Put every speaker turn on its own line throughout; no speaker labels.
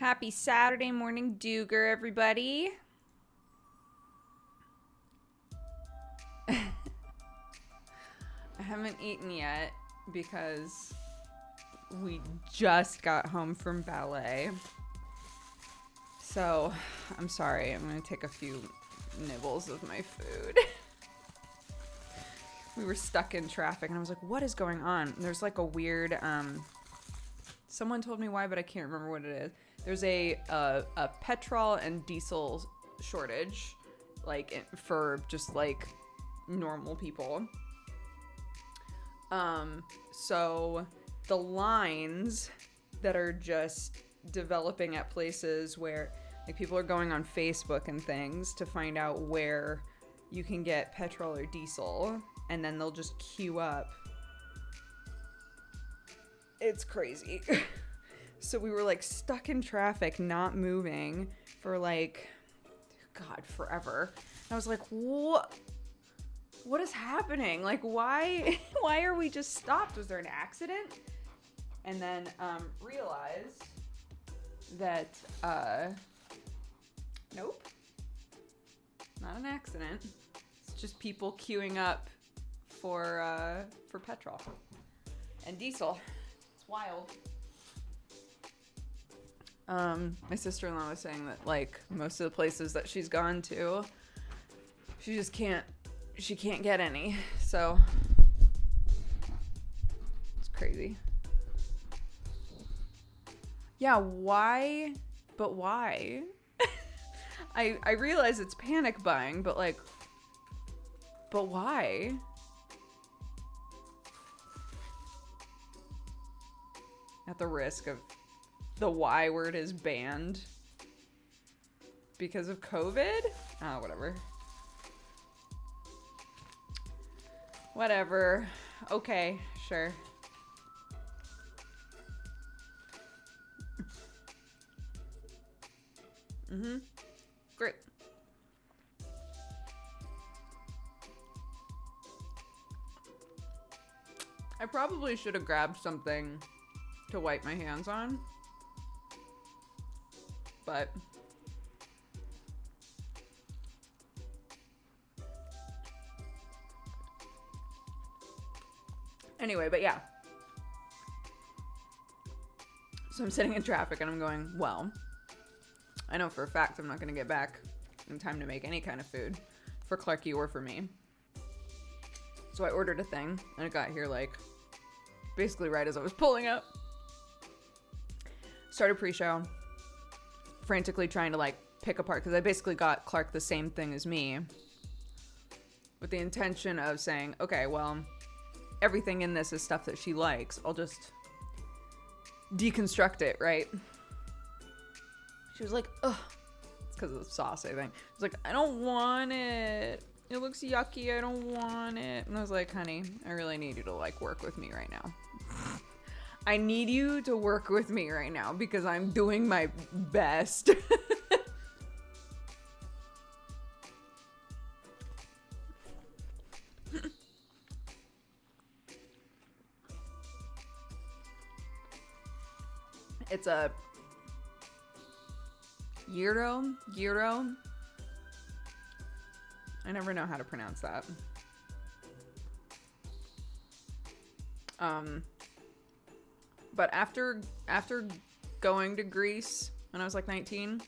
Happy Saturday morning, DOOGER, everybody. I haven't eaten yet because we just got home from ballet. So, I'm sorry. I'm going to take a few nibbles of my food. We were stuck in traffic, and I was like, what is going on? And there's like a weird, someone told me why, but I can't remember what it is. There's a petrol and diesel shortage, like, for just, like, normal people. So the lines that are just developing at places where, like, people are going on Facebook and things to find out where you can get petrol or diesel, and then they'll just queue up. It's crazy. So we were, like, stuck in traffic, not moving for, like, God, forever. And I was like, what is happening? Like, why are we just stopped? Was there an accident? And then realized that, nope, not an accident. It's just people queuing up for petrol and diesel. It's wild. My sister-in-law was saying that, like, most of the places that she's gone to, she can't get any, so it's crazy. Yeah, why? But why? I realize it's panic buying, but, like, but why? At the risk of the Y word is banned because of COVID? Ah, whatever. Whatever. Okay, sure. Great. I probably should have grabbed something to wipe my hands on. But anyway, but yeah. So I'm sitting in traffic and I'm going, well, I know for a fact I'm not going to get back in time to make any kind of food for Clarky or for me. So I ordered a thing and it got here, like, basically right as I was pulling up. Started pre-show. Frantically trying to, like, pick apart, because I basically got Clark the same thing as me with the intention of saying, okay, well, everything in this is stuff that she likes. I'll just deconstruct it, right? She was like, ugh. It's because of the sauce, I think. She was like, I don't want it. It looks yucky. I don't want it. And I was like, honey, I really need you to, like, work with me right now. I need you to work with me right now because I'm doing my best. It's a gyro. I never know how to pronounce that. But after going to Greece when I was like 19,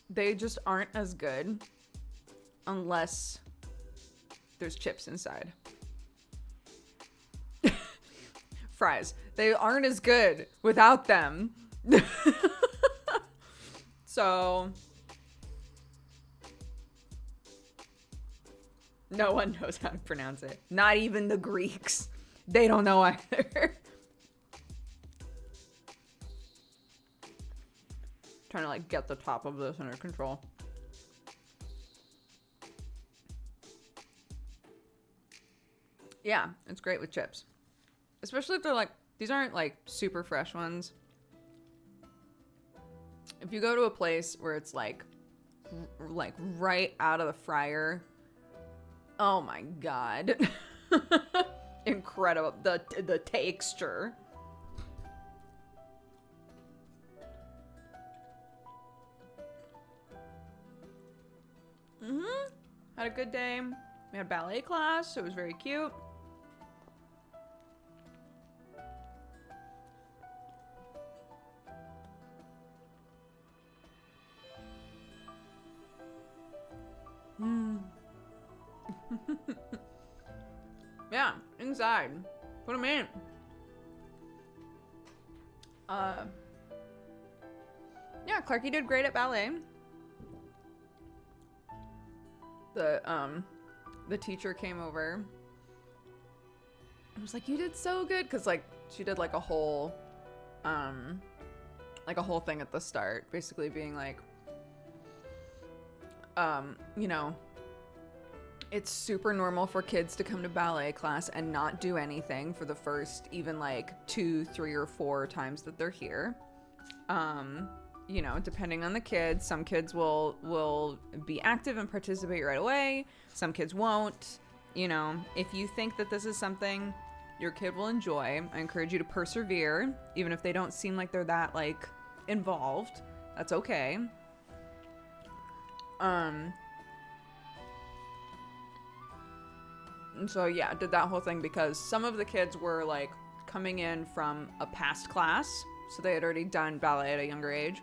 they just aren't as good unless there's chips inside. Fries. They aren't as good without them. So no one knows how to pronounce it. Not even the Greeks. They don't know either. Trying to, like, get the top of this under control. Yeah, it's great with chips. Especially if they're, like, these aren't, like, super fresh ones. If you go to a place where it's, like right out of the fryer, oh my God. Incredible. The texture. Had a good day. We had ballet class, so it was very cute. Yeah, inside. Put them in. Yeah, Clarky did great at ballet. The teacher came over. I was like, you did so good. Cause like, she did like a whole thing at the start, basically being like, you know, it's super normal for kids to come to ballet class and not do anything for the first even like 2, 3, or 4 times that they're here. You know, depending on the kids, some kids will be active and participate right away. Some kids won't. You know, if you think that this is something your kid will enjoy, I encourage you to persevere, even if they don't seem like they're that like involved. That's okay. And so yeah, did that whole thing because some of the kids were like coming in from a past class, so they had already done ballet at a younger age.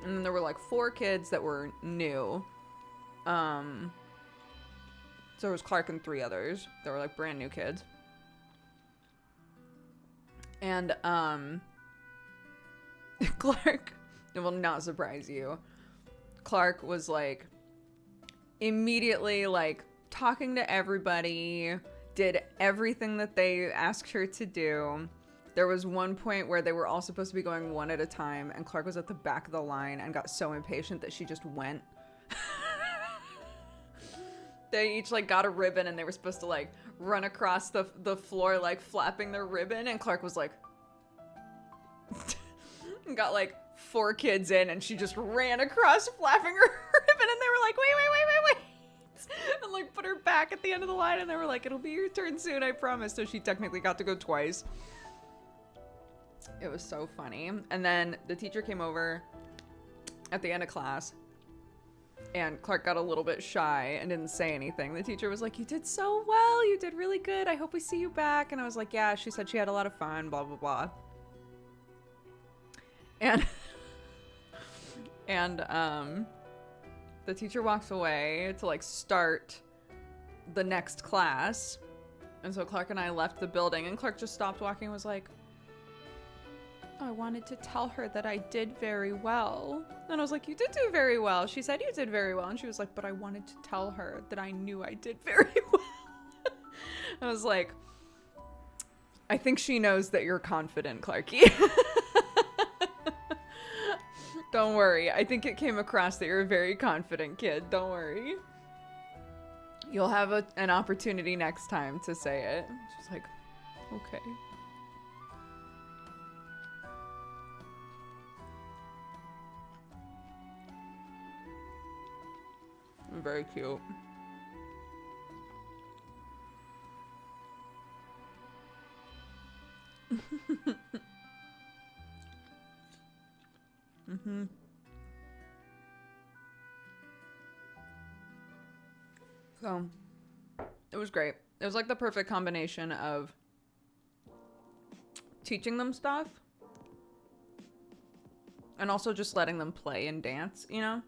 And then there were like 4 kids that were new. So it was Clark and 3 others that were like brand new kids. And Clark, it will not surprise you, Clark was like immediately like talking to everybody, did everything that they asked her to do. There was one point where they were all supposed to be going one at a time, and Clark was at the back of the line and got so impatient that she just went. They each like got a ribbon and they were supposed to like run across the floor like flapping their ribbon, and Clark was like and got like 4 kids in, and she just ran across flapping her ribbon, and they were like, wait, and like put her back at the end of the line, and they were like, it'll be your turn soon, I promise. So she technically got to go twice. It was so funny. And then the teacher came over at the end of class, and Clark got a little bit shy and didn't say anything. The teacher was like, you did so well, you did really good, I hope we see you back. And I was like, yeah, she said she had a lot of fun, blah blah blah. And the teacher walks away to like start the next class, and so Clark and I left the building, and Clark just stopped walking and was like, I wanted to tell her that I did very well. And I was like, you did do very well. She said you did very well. And she was like, but I wanted to tell her that I knew I did very well. I was like, I think she knows that you're confident, Clarky. Don't worry. I think it came across that you're a very confident kid. Don't worry. You'll have an opportunity next time to say it. She's like, okay. Very cute. So it was great. It was like the perfect combination of teaching them stuff and also just letting them play and dance, you know?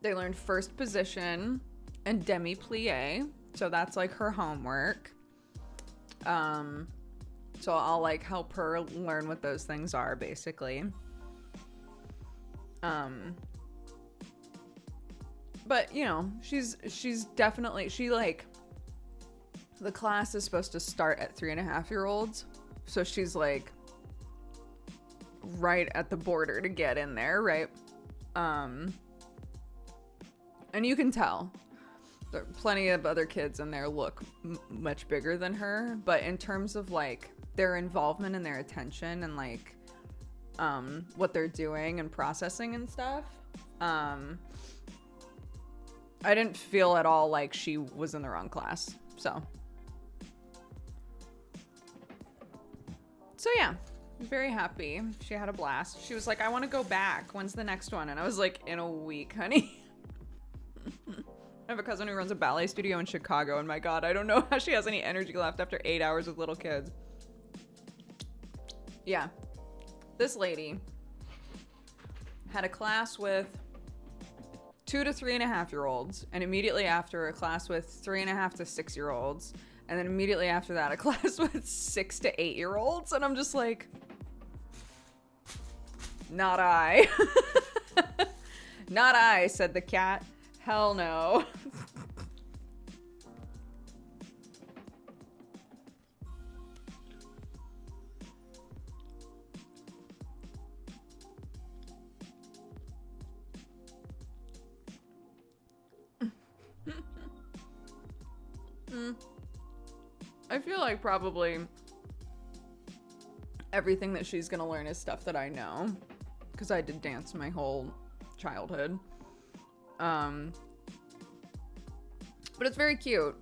They learned first position and demi-plie, so that's like her homework. So I'll like help her learn what those things are, basically. But you know, she's definitely, she like, the class is supposed to start at 3.5-year-olds, so she's like right at the border to get in there, right? And you can tell there are plenty of other kids in there look much bigger than her, but in terms of like their involvement and their attention and like what they're doing and processing and stuff, I didn't feel at all like she was in the wrong class. So yeah, very happy. She had a blast. She was like, I want to go back. When's the next one? And I was like, in a week, honey. I have a cousin who runs a ballet studio in Chicago, and my God, I don't know how she has any energy left after 8 hours with little kids. Yeah. This lady had a class with 2 to 3.5-year-olds, and immediately after a class with 3.5 to 6-year-olds, and then immediately after that a class with 6 to 8-year-olds, and I'm just like, not I. Not I, said the cat. Hell no. I feel like probably everything that she's gonna learn is stuff that I know, because I did dance my whole childhood. But it's very cute.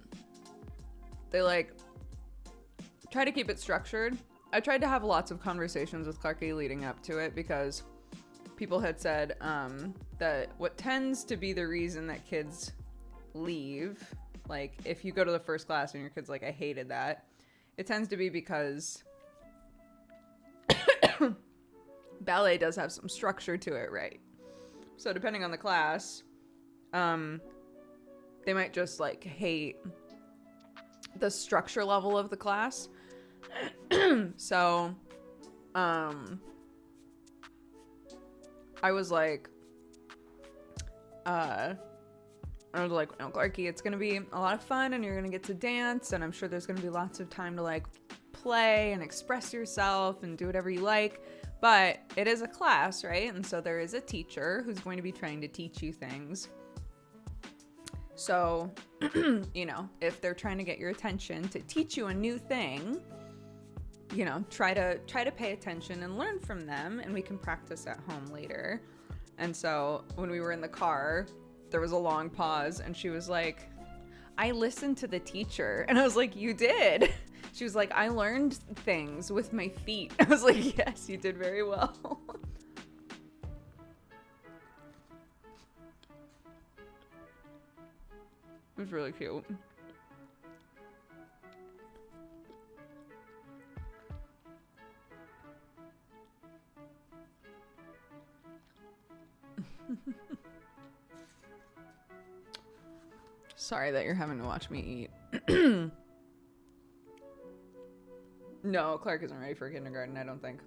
They like try to keep it structured. I tried to have lots of conversations with Clarky leading up to it, because people had said that what tends to be the reason that kids leave, like if you go to the first class and your kid's like, I hated that, it tends to be because ballet does have some structure to it, right? So depending on the class, they might just like hate the structure level of the class. So I was like, no, Clarky, it's gonna be a lot of fun and you're gonna get to dance, and I'm sure there's gonna be lots of time to like play and express yourself and do whatever you like, but it is a class, right? And so there is a teacher who's going to be trying to teach you things. So, you know, if they're trying to get your attention to teach you a new thing, you know, try to pay attention and learn from them, and we can practice at home later. And so when we were in the car, there was a long pause, and she was like, I listened to the teacher. And I was like, you did? She was like, I learned things with my feet. I was like, yes, you did very well. It was really cute. Sorry that you're having to watch me eat. No, Clark isn't ready for kindergarten, I don't think.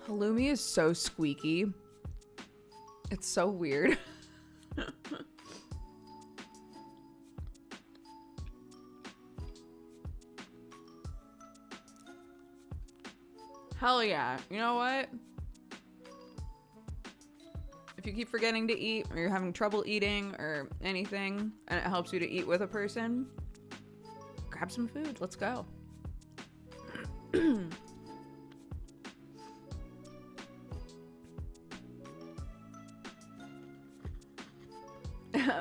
Halloumi is so squeaky. It's so weird. Hell yeah. You know what? If you keep forgetting to eat, or you're having trouble eating or anything, and it helps you to eat with a person, grab some food. Let's go.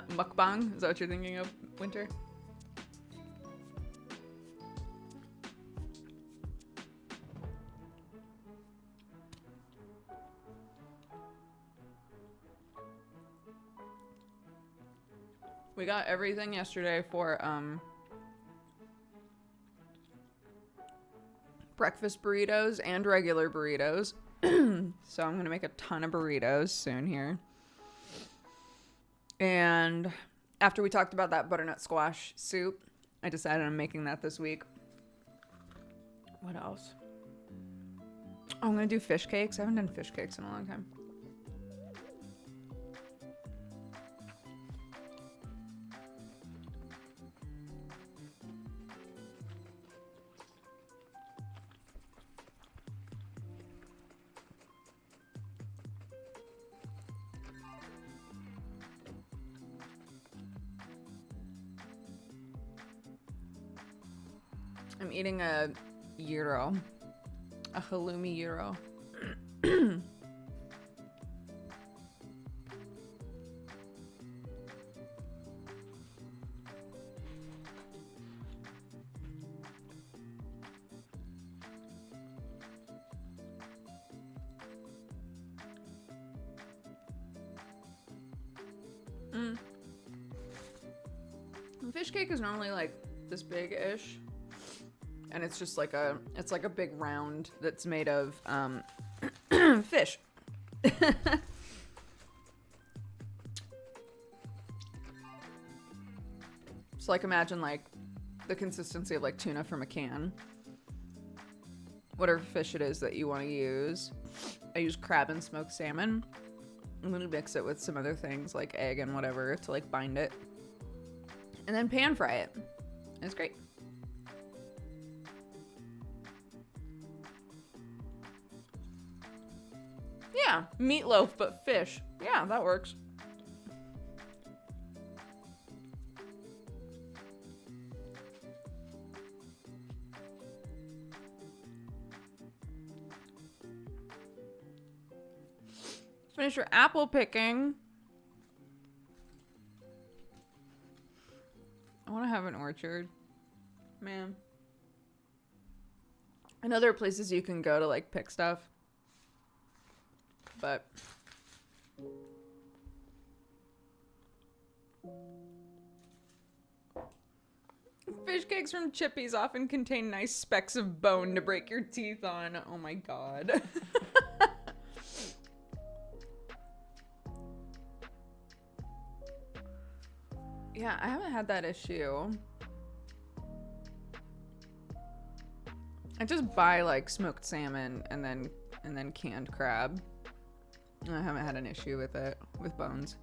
Mukbang? Is that what you're thinking of, Winter? We got everything yesterday for breakfast burritos and regular burritos. So I'm gonna make a ton of burritos soon here. And after we talked about that butternut squash soup, I decided I'm making that this week. What else? Oh, I'm gonna do fish cakes. I haven't done fish cakes in a long time. I'm eating a gyro, a halloumi gyro. Fish cake is normally like this big-ish. And it's just like it's like a big round that's made of fish. So like imagine like the consistency of like tuna from a can. Whatever fish it is that you want to use. I use crab and smoked salmon. I'm gonna mix it with some other things like egg and whatever to like bind it. And then pan fry it. It's great. Yeah, meatloaf but fish. Yeah, that works. Finish your apple picking. I want to have an orchard. Man. I know there are places you can go to like pick stuff. But fish cakes from Chippies often contain nice specks of bone to break your teeth on. Oh my god. Yeah, I haven't had that issue. I just buy like smoked salmon and then canned crab. I haven't had an issue with it, with bones.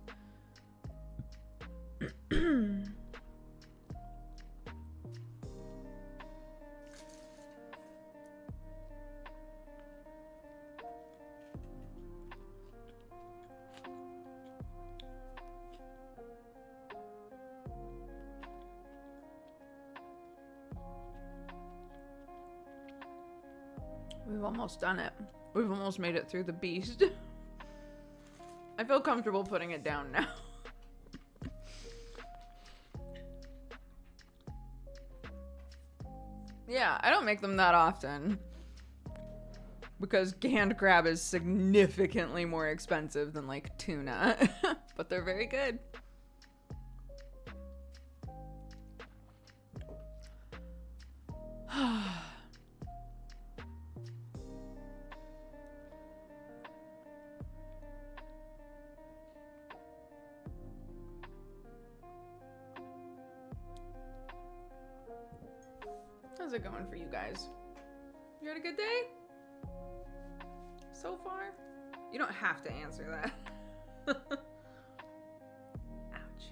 We've almost done it. We've almost made it through the beast. I feel comfortable putting it down now. Yeah, I don't make them that often. Because canned crab is significantly more expensive than like tuna. But they're very good. How's it going for you guys? You had a good day? So far? You don't have to answer that. Ouch.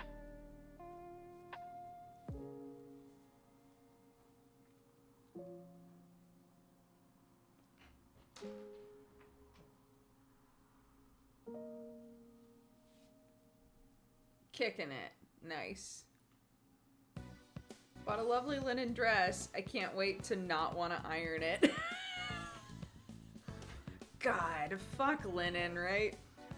Kicking it. Nice. Bought a lovely linen dress. I can't wait to not want to iron it. God, fuck linen, right?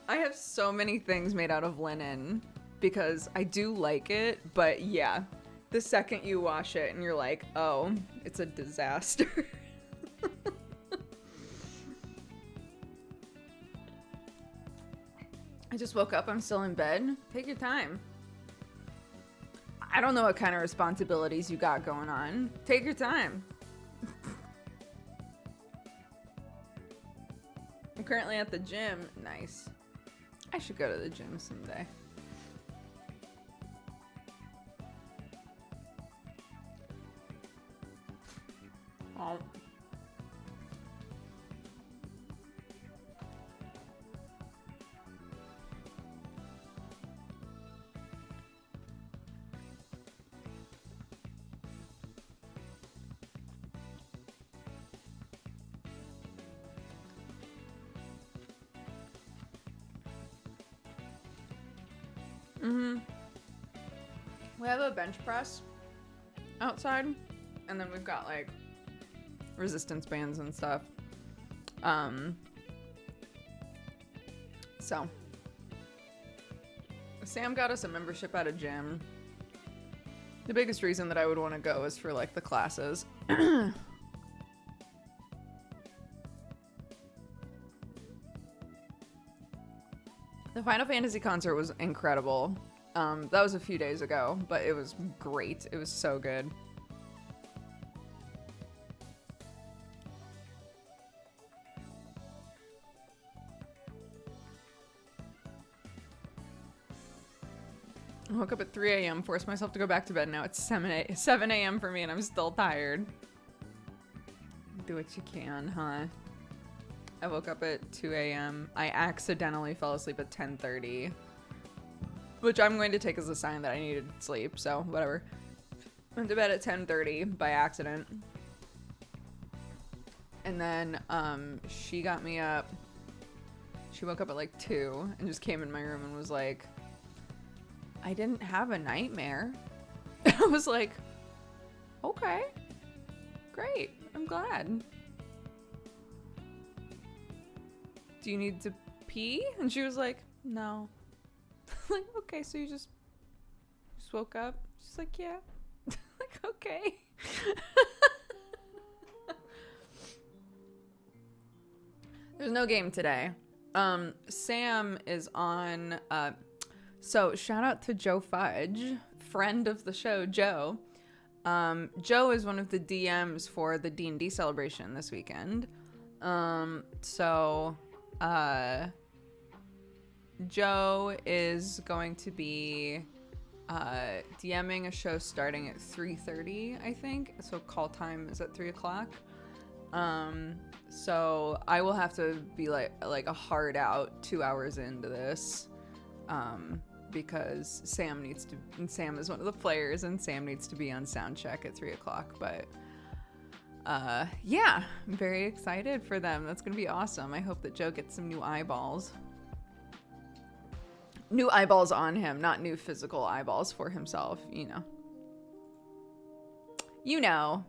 I have so many things made out of linen because I do like it, but yeah, the second you wash it and you're like, oh, it's a disaster. I just woke up, I'm still in bed. Take your time. I don't know what kind of responsibilities you got going on. Take your time. I'm currently at the gym. Nice. I should go to the gym someday. Oh. We have a bench press outside, and then we've got like resistance bands and stuff. So Sam got us a membership at a gym. The biggest reason that I would want to go is for like the classes. The Final Fantasy concert was incredible. That was a few days ago, but it was great. It was so good. I woke up at 3 a.m., forced myself to go back to bed. Now it's 7 a.m. for me and I'm still tired. Do what you can, huh? I woke up at 2 a.m. I accidentally fell asleep at 10:30, which I'm going to take as a sign that I needed sleep, so whatever. Went to bed at 10:30 by accident. And then she got me up. She woke up at like 2 and just came in my room and was like, I didn't have a nightmare. I was like, okay, great, I'm glad. Do you need to pee? And she was like, no. Like, okay, so you just woke up? She's like, yeah. Like, okay. There's no game today. Sam is on, so shout out to Joe Fudge, friend of the show, Joe. Joe is one of the DMs for the D&D celebration this weekend. Joe is going to be DMing a show starting at 3:30, I think. So call time is at 3 o'clock. So I will have to be like a hard out 2 hours into this. Because Sam is one of the players and Sam needs to be on sound check at 3 o'clock. But yeah, I'm very excited for them. That's gonna be awesome. I hope that Joe gets some new eyeballs. New eyeballs on him, not new physical eyeballs for himself, you know. You know.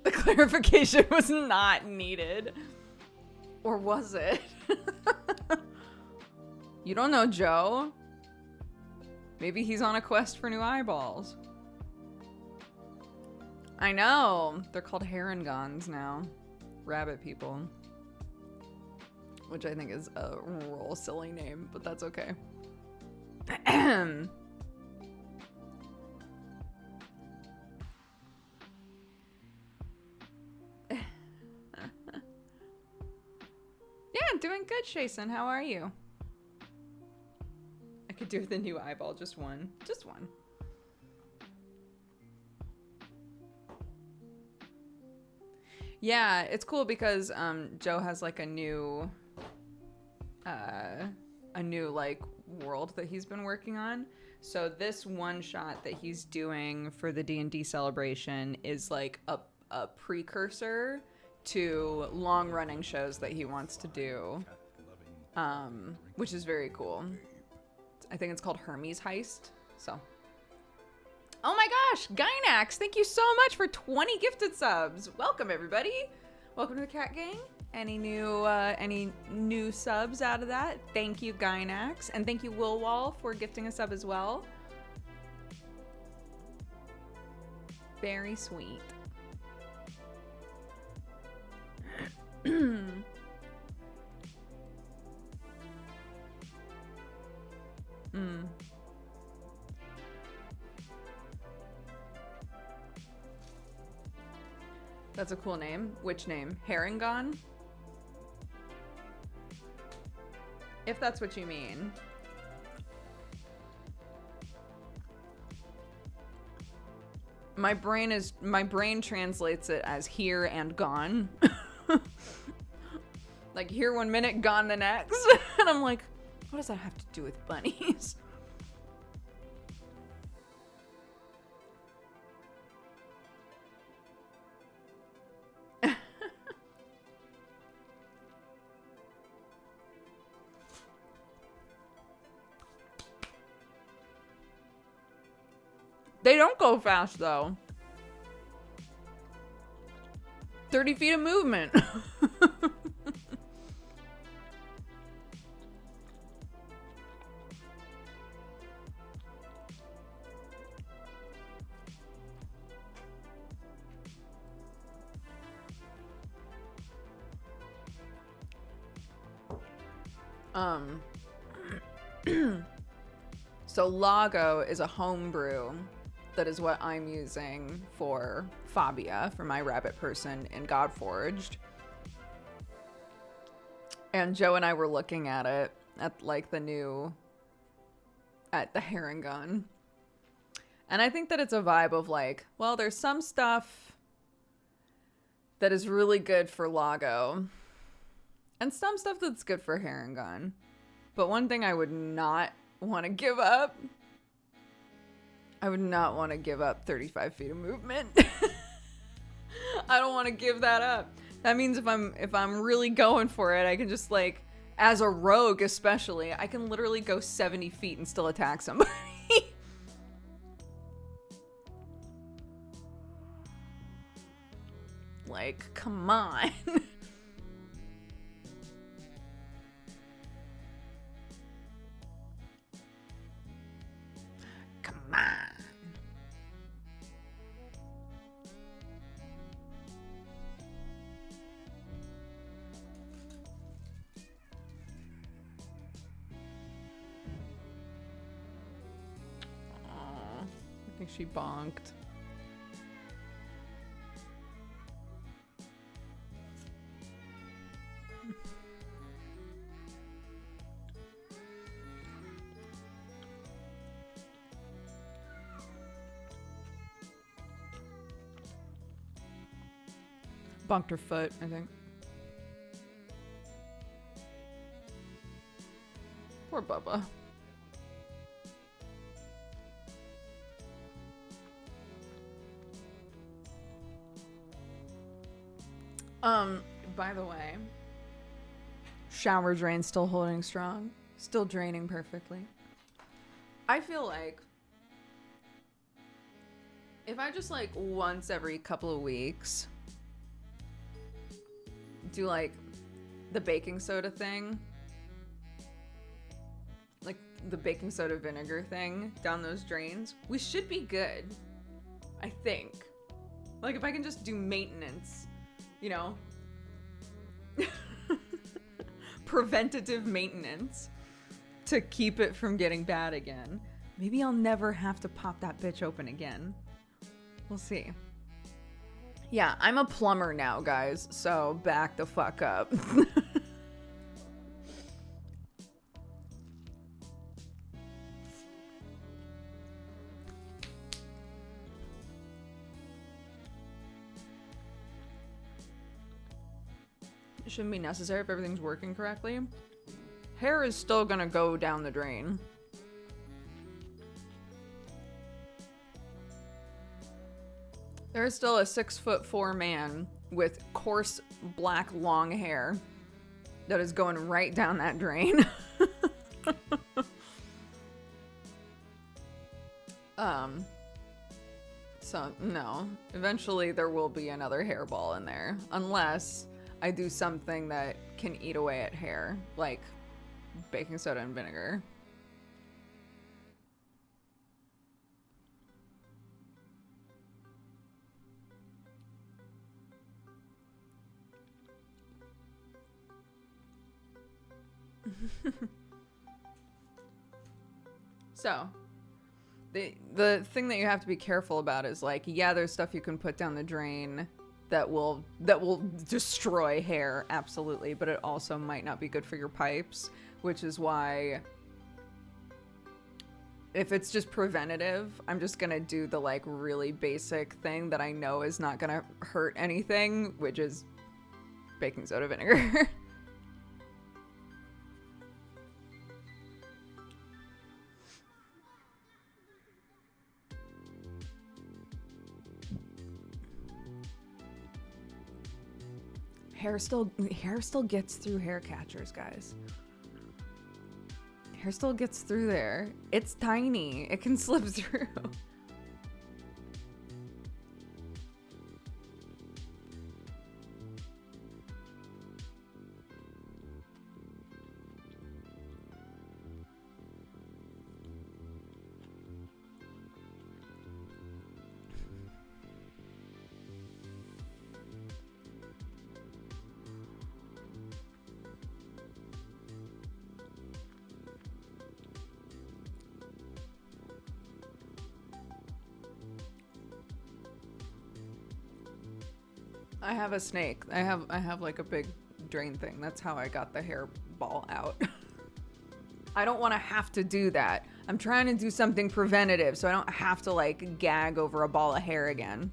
The clarification was not needed. Or was it? You don't know Joe. Maybe he's on a quest for new eyeballs. I know. They're called herringons now. Rabbit people. Which I think is a real silly name, but that's okay. Yeah, doing good, Shason. How are you? I could do with a new eyeball, just one. Just one. Yeah, it's cool because Joe has like a new like world that he's been working on. So this one shot that he's doing for the D&D celebration is like a precursor to long-running shows that he wants to do, which is very cool. I think it's called Hermes Heist. So, oh my gosh, Gynax, thank you so much for 20 gifted subs. Welcome everybody. Welcome to the Cat Gang. Any new subs out of that? Thank you, Gynax, and thank you, Willwall, for gifting a sub as well. Very sweet. That's a cool name. Which name? Herringon? If that's what you mean. My brain translates it as here and gone. Like here one minute, gone the next. And I'm like, what does that have to do with bunnies? They don't go fast though. 30 feet of movement. Um, so Lago is a homebrew. That is what I'm using for Fabia, for my rabbit person in Godforged. And Joe and I were looking at it, at like the Heron Gun. And I think that it's a vibe of like, well, there's some stuff that is really good for Lago. And some stuff that's good for Heron Gun. But one thing I would not want to give up, I would not want to give up 35 feet of movement. I don't want to give that up. That means if I'm really going for it, I can just like, as a rogue especially, I can literally go 70 feet and still attack somebody. Like, come on. Come on. I think she bonked. Bonked her foot, I think. Poor Bubba. By the way, shower drain still holding strong, still draining perfectly. I feel like if I just like once every couple of weeks do like the baking soda thing, like the baking soda vinegar thing down those drains, we should be good. I think. Like if I can just do maintenance, you know, preventative maintenance to keep it from getting bad again, maybe I'll never have to pop that bitch open again. We'll see. Yeah, I'm a plumber now, guys, so back the fuck up. It shouldn't be necessary if everything's working correctly. Hair is still gonna go down the drain. There is still a 6'4" man with coarse black long hair that is going right down that drain. So no, eventually there will be another hairball in there unless I do something that can eat away at hair, like baking soda and vinegar. So, the thing that you have to be careful about is like, yeah, there's stuff you can put down the drain that will destroy hair, absolutely, but it also might not be good for your pipes, which is why if it's just preventative, I'm just gonna do the like really basic thing that I know is not gonna hurt anything, which is baking soda vinegar. Hair still gets through hair catchers, guys. Hair still gets through there. It's tiny. It can slip through. I have a snake. I have like a big drain thing. That's how I got the hair ball out. I don't want to have to do that. I'm trying to do something preventative so I don't have to like gag over a ball of hair again.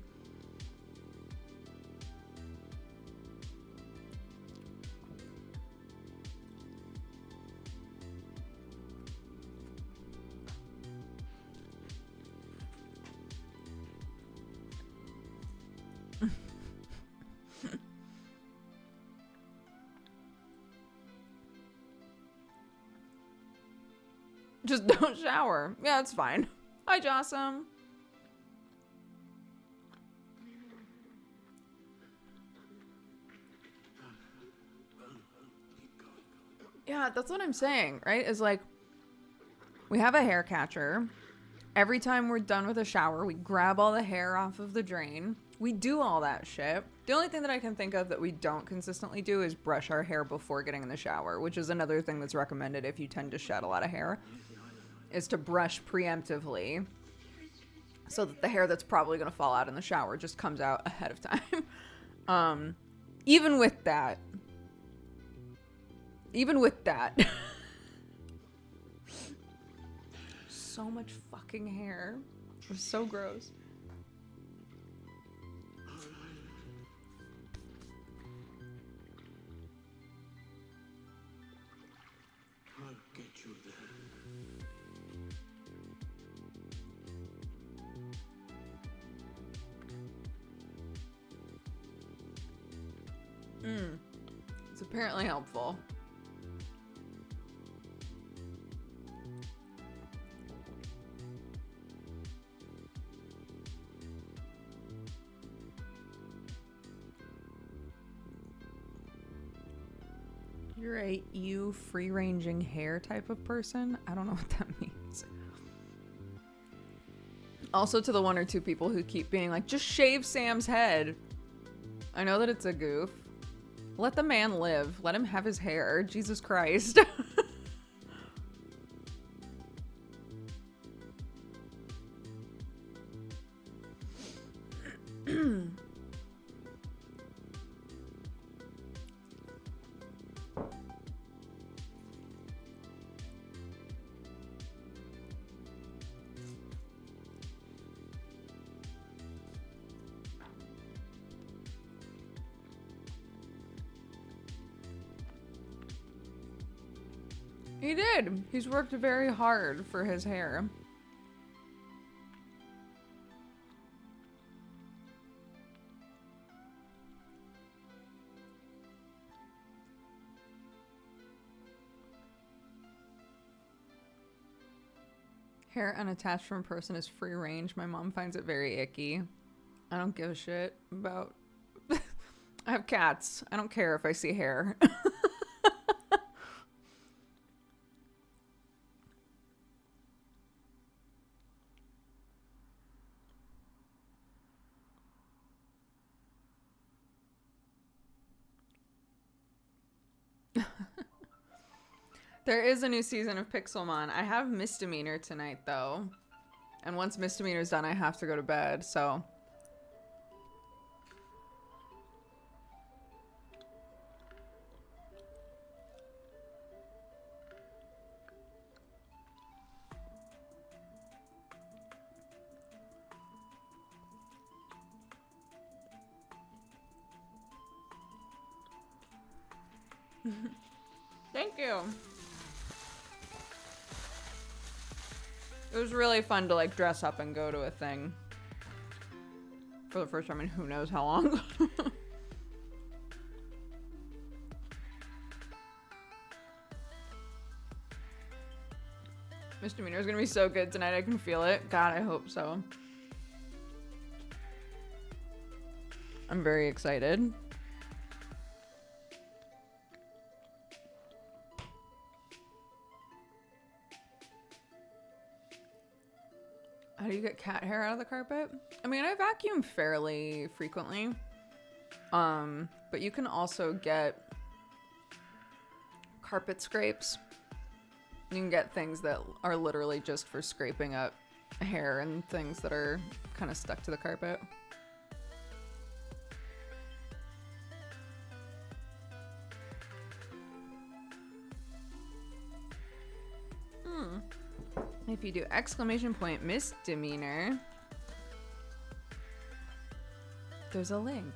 Just don't shower. Yeah, it's fine. Hi, Jossum. Yeah, that's what I'm saying, right? Is like, we have a hair catcher. Every time we're done with a shower, we grab all the hair off of the drain. We do all that shit. The only thing that I can think of that we don't consistently do is brush our hair before getting in the shower, which is another thing that's recommended if you tend to shed a lot of hair, is to brush preemptively so that the hair that's probably going to fall out in the shower just comes out ahead of time. Even with that, so much fucking hair. It was so gross.
I'll get you there.
It's apparently helpful. You're a you free-ranging hair type of person? I don't know what that means. Also to the one or two people who keep being like, just shave Sam's head. I know that it's a goof. Let the man live. Let him have his hair. Jesus Christ. He did. He's worked very hard for his hair. Hair unattached from a person is free range. My mom finds it very icky. I don't give a shit about... I have cats. I don't care if I see hair. There is a new season of Pixelmon. I have Misdemeanor tonight, though. And once Misdemeanor's done, I have to go to bed, so... Thank you. It was really fun to like dress up and go to a thing for the first time in who knows how long. Misdemeanor is gonna be so good tonight. I can feel it. God, I hope so. I'm very excited. How do you get cat hair out of the carpet? I mean, I vacuum fairly frequently. But you can also get carpet scrapes. You can get things that are literally just for scraping up hair and things that are kind of stuck to the carpet. If you do exclamation point misdemeanor, there's a link.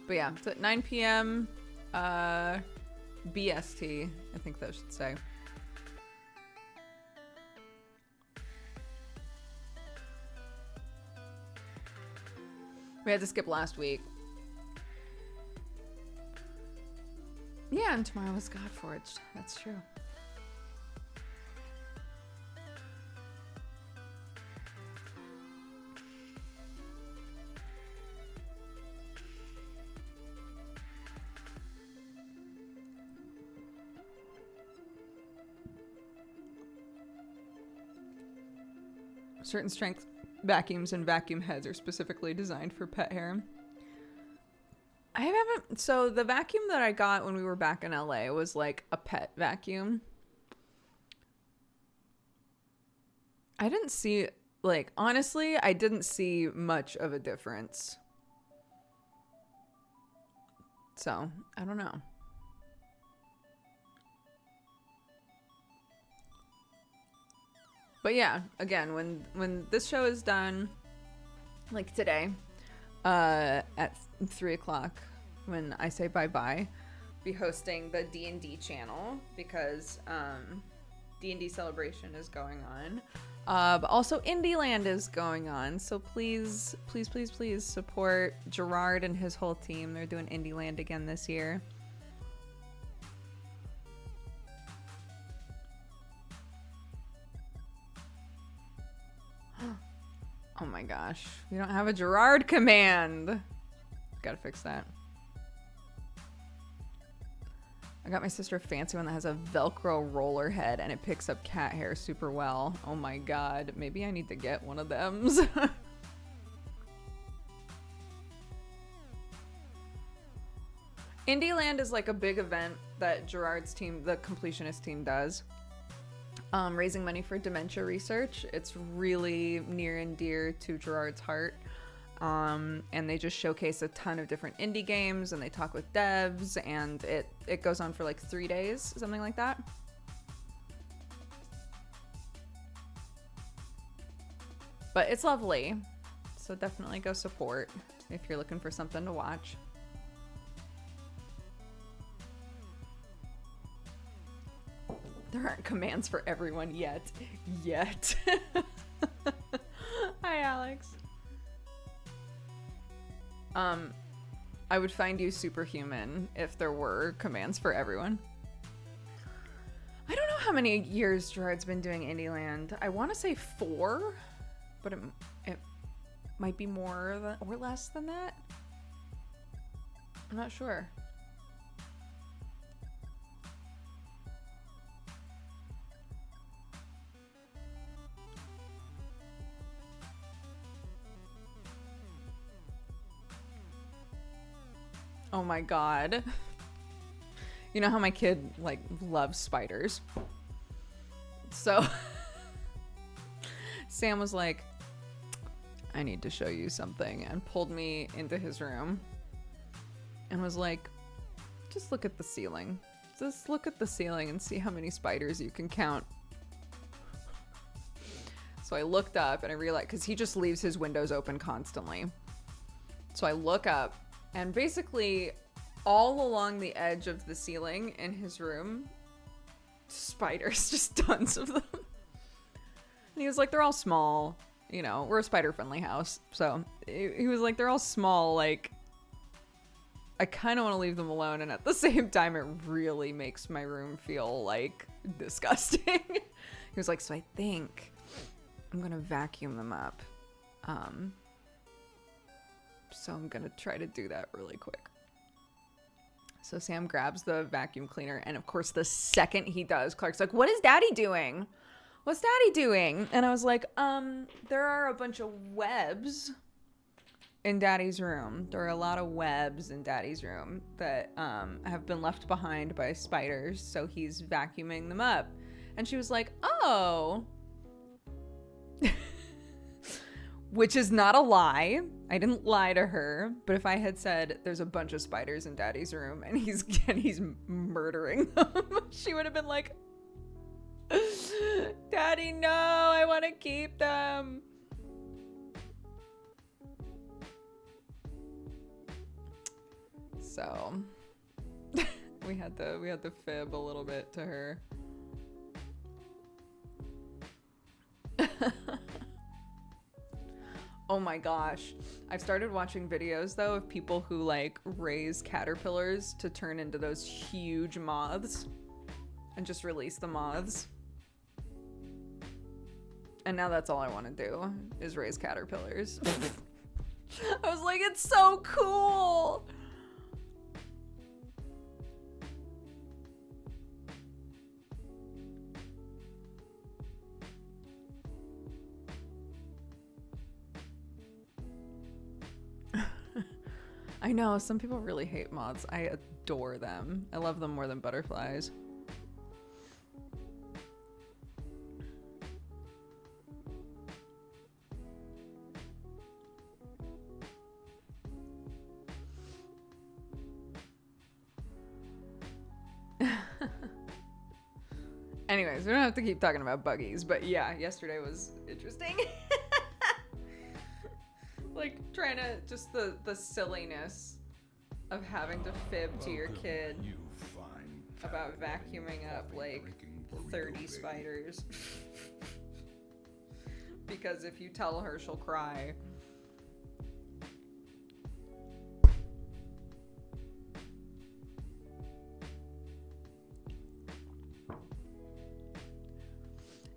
But yeah, it's at 9 p.m. BST, I think that should say. We had to skip last week. Yeah, and tomorrow was Godforged. That's true. Certain strength vacuums and vacuum heads are specifically designed for pet hair. I haven't... So the vacuum that I got when we were back in LA was like a pet vacuum. I didn't see... Like, honestly, I didn't see much of a difference. So, I don't know. But yeah, again, when this show is done, like today, at 3 o'clock, when I say bye-bye, be hosting the D&D channel because D&D Celebration is going on. But also Indieland is going on. So please, please, please, please support Gerard and his whole team. They're doing Indieland again this year. Oh my gosh. We don't have a Gerard command. Gotta fix that. I got my sister a fancy one that has a Velcro roller head and it picks up cat hair super well. Oh my god. Maybe I need to get one of them. Indieland is like a big event that Gerard's team, the completionist team, does. Raising money for dementia research. It's really near and dear to Gerard's heart. And they just showcase a ton of different indie games and they talk with devs and it goes on for like 3 days, something like that. But it's lovely. So definitely go support if you're looking for something to watch. There aren't commands for everyone yet. Hi, Alex. I would find you superhuman if there were commands for everyone. I don't know how many years Gerard's been doing Indieland. I want to say 4, but it might be more than, or less than that. I'm not sure. Oh my god. You know how my kid like loves spiders? So Sam was like, I need to show you something, and pulled me into his room and was like, just look at the ceiling. Just look at the ceiling and see how many spiders you can count. So I looked up and I realized, because he just leaves his windows open constantly. So I look up and basically all along the edge of the ceiling in his room, spiders, just tons of them. And he was like, they're all small, you know, we're a spider friendly house. So he was like, they're all small. Like, I kind of want to leave them alone. And at the same time, it really makes my room feel like disgusting. He was like, so I think I'm going to vacuum them up. So I'm going to try to do that really quick. So Sam grabs the vacuum cleaner. And of course, the second he does, Clark's like, what is Daddy doing? What's Daddy doing? And I was like, there are a bunch of webs in Daddy's room. There are a lot of webs in Daddy's room that have been left behind by spiders. So he's vacuuming them up. And she was like, oh. Which is not a lie. I didn't lie to her. But if I had said there's a bunch of spiders in Daddy's room and he's murdering them, she would have been like, Daddy, no, I want to keep them. So we had to fib a little bit to her. Oh my gosh. I've started watching videos though of people who like raise caterpillars to turn into those huge moths and just release the moths. And now that's all I want to do is raise caterpillars. I was like, it's so cool. I know, some people really hate moths. I adore them. I love them more than butterflies. Anyways, we don't have to keep talking about buggies, but yeah, yesterday was interesting. Like trying to, just the silliness of having to fib to your kid about vacuuming up like 30 spiders. Because if you tell her, she'll cry.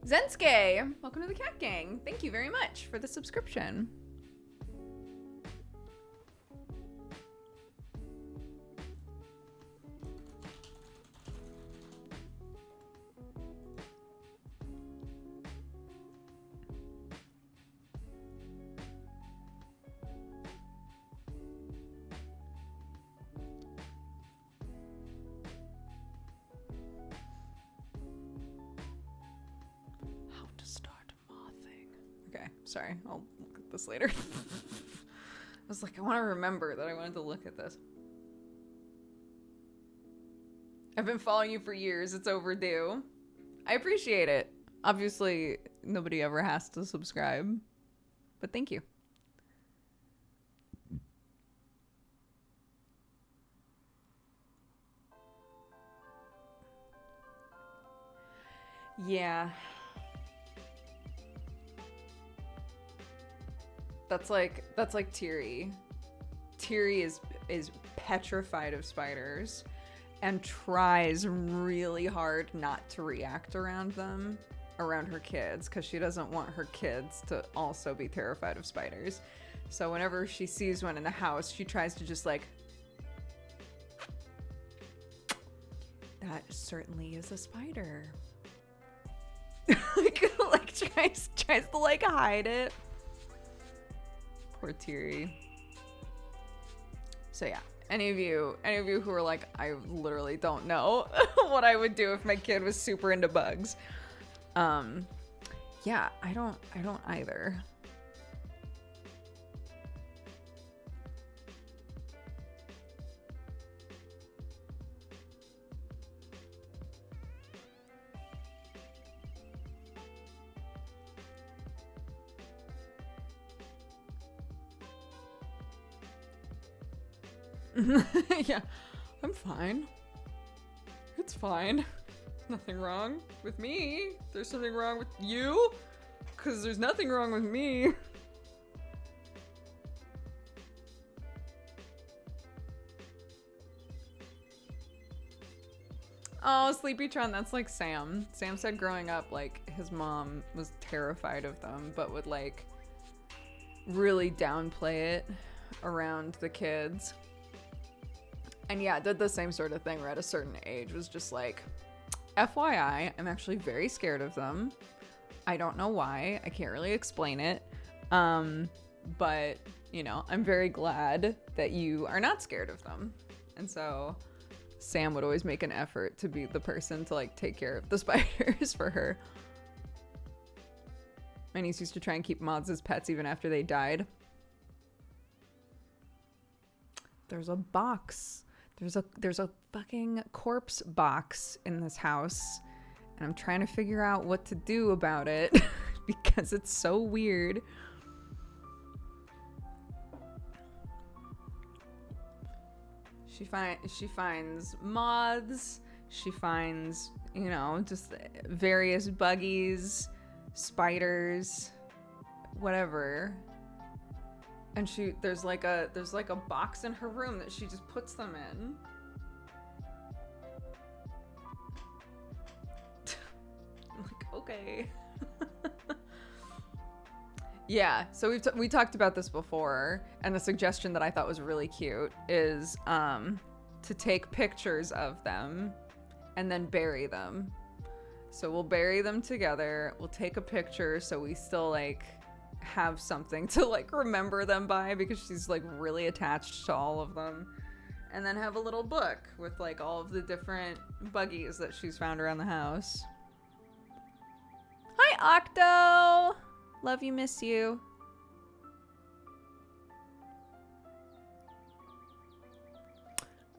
Zensuke, welcome to the Cat Gang. Thank you very much for the subscription. Sorry, I'll look at this later. I was like, I want to remember that I wanted to look at this. I've been following you for years. It's overdue. I appreciate it. Obviously, nobody ever has to subscribe, but thank you. Yeah. That's like Teary. Teary is petrified of spiders and tries really hard not to react around her kids, because she doesn't want her kids to also be terrified of spiders. So whenever she sees one in the house, she tries to just like, that certainly is a spider. like tries to like hide it. Poor Teary. So yeah, any of you who are like, I literally don't know what I would do if my kid was super into bugs. Yeah, I don't either. Yeah, I'm fine. It's fine. Nothing wrong with me. There's something wrong with you? Because there's nothing wrong with me. Oh, Sleepytron, that's like Sam. Sam said growing up, like, his mom was terrified of them, but would, like, really downplay it around the kids. And yeah, did the same sort of thing where at a certain age was just like, FYI, I'm actually very scared of them. I don't know why. I can't really explain it. But, you know, I'm very glad that you are not scared of them. And so Sam would always make an effort to be the person to like take care of the spiders for her. My niece used to try and keep moths as pets even after they died. There's a box. There's a fucking corpse box in this house, And I'm trying to figure out what to do about it because it's so weird. She finds moths. She finds, you know, just various buggies, spiders, whatever. And there's like a box in her room that she just puts them in. I'm like, okay. Yeah, so we talked about this before, and the suggestion that I thought was really cute is to take pictures of them and then bury them. So we'll bury them together. We'll take a picture so we still like have something to like remember them by, because she's like really attached to all of them. And then have a little book with like all of the different buggies that she's found around the house. Hi, Octo! Love you, miss you.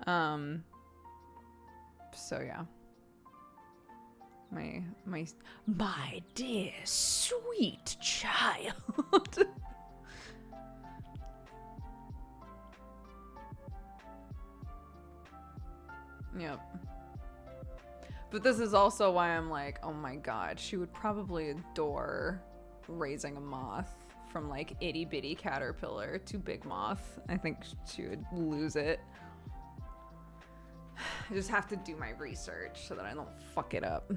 So yeah. My dear sweet child. Yep. But this is also why I'm like, oh my god, she would probably adore raising a moth from like itty bitty caterpillar to big moth. I think she would lose it. I just have to do my research so that I don't fuck it up.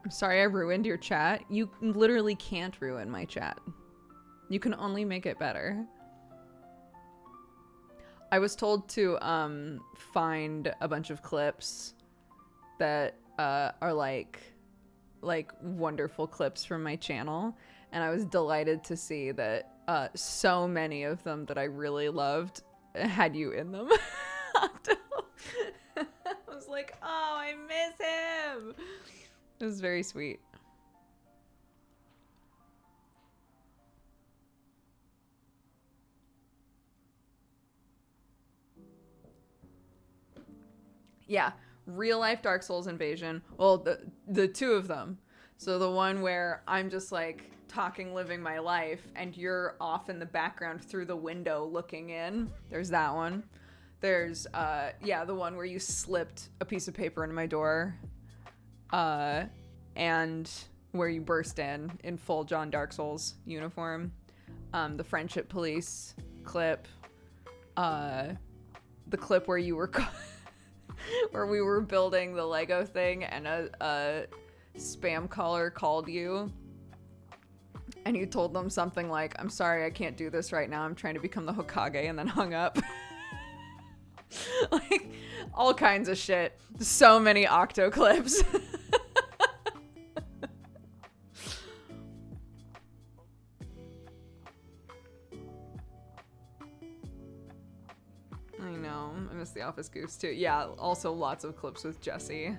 I'm sorry I ruined your chat. You literally can't ruin my chat. You can only make it better. I was told to find a bunch of clips that are like wonderful clips from my channel, and I was delighted to see that so many of them that I really loved had you in them. I was like, oh, I miss him. It was very sweet. Yeah, real life Dark Souls invasion. Well, the two of them. So the one where I'm just like talking, living my life, and you're off in the background through the window looking in. There's that one. There's yeah, the one where you slipped a piece of paper into my door. And where you burst in full John Dark Souls uniform. The Friendship Police clip. The clip where you were where we were building the Lego thing and a spam caller called you. And you told them something like, I'm sorry, I can't do this right now. I'm trying to become the Hokage, and then hung up. Like, all kinds of shit. So many Octo clips. I know. I miss the Office Goose too. Yeah, also lots of clips with Jesse.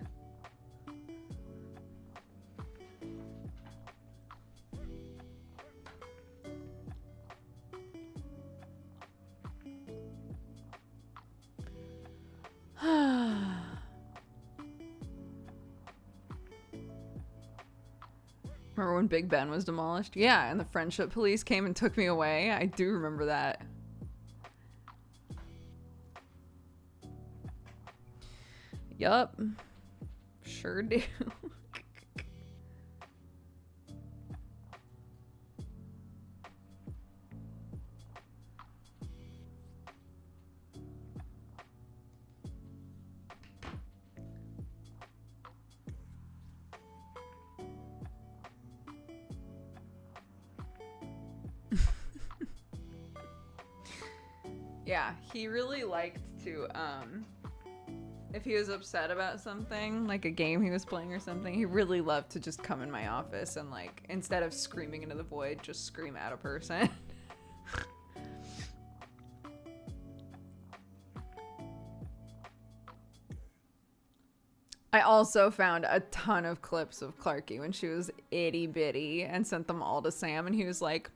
Remember when Big Ben was demolished? Yeah, and the Friendship Police came and took me away. I do remember that. Yup. Sure do. Yeah, he really liked to, if he was upset about something, like a game he was playing or something, he really loved to just come in my office and, like, instead of screaming into the void, just scream at a person. I also found a ton of clips of Clarky when she was itty bitty and sent them all to Sam, and he was like,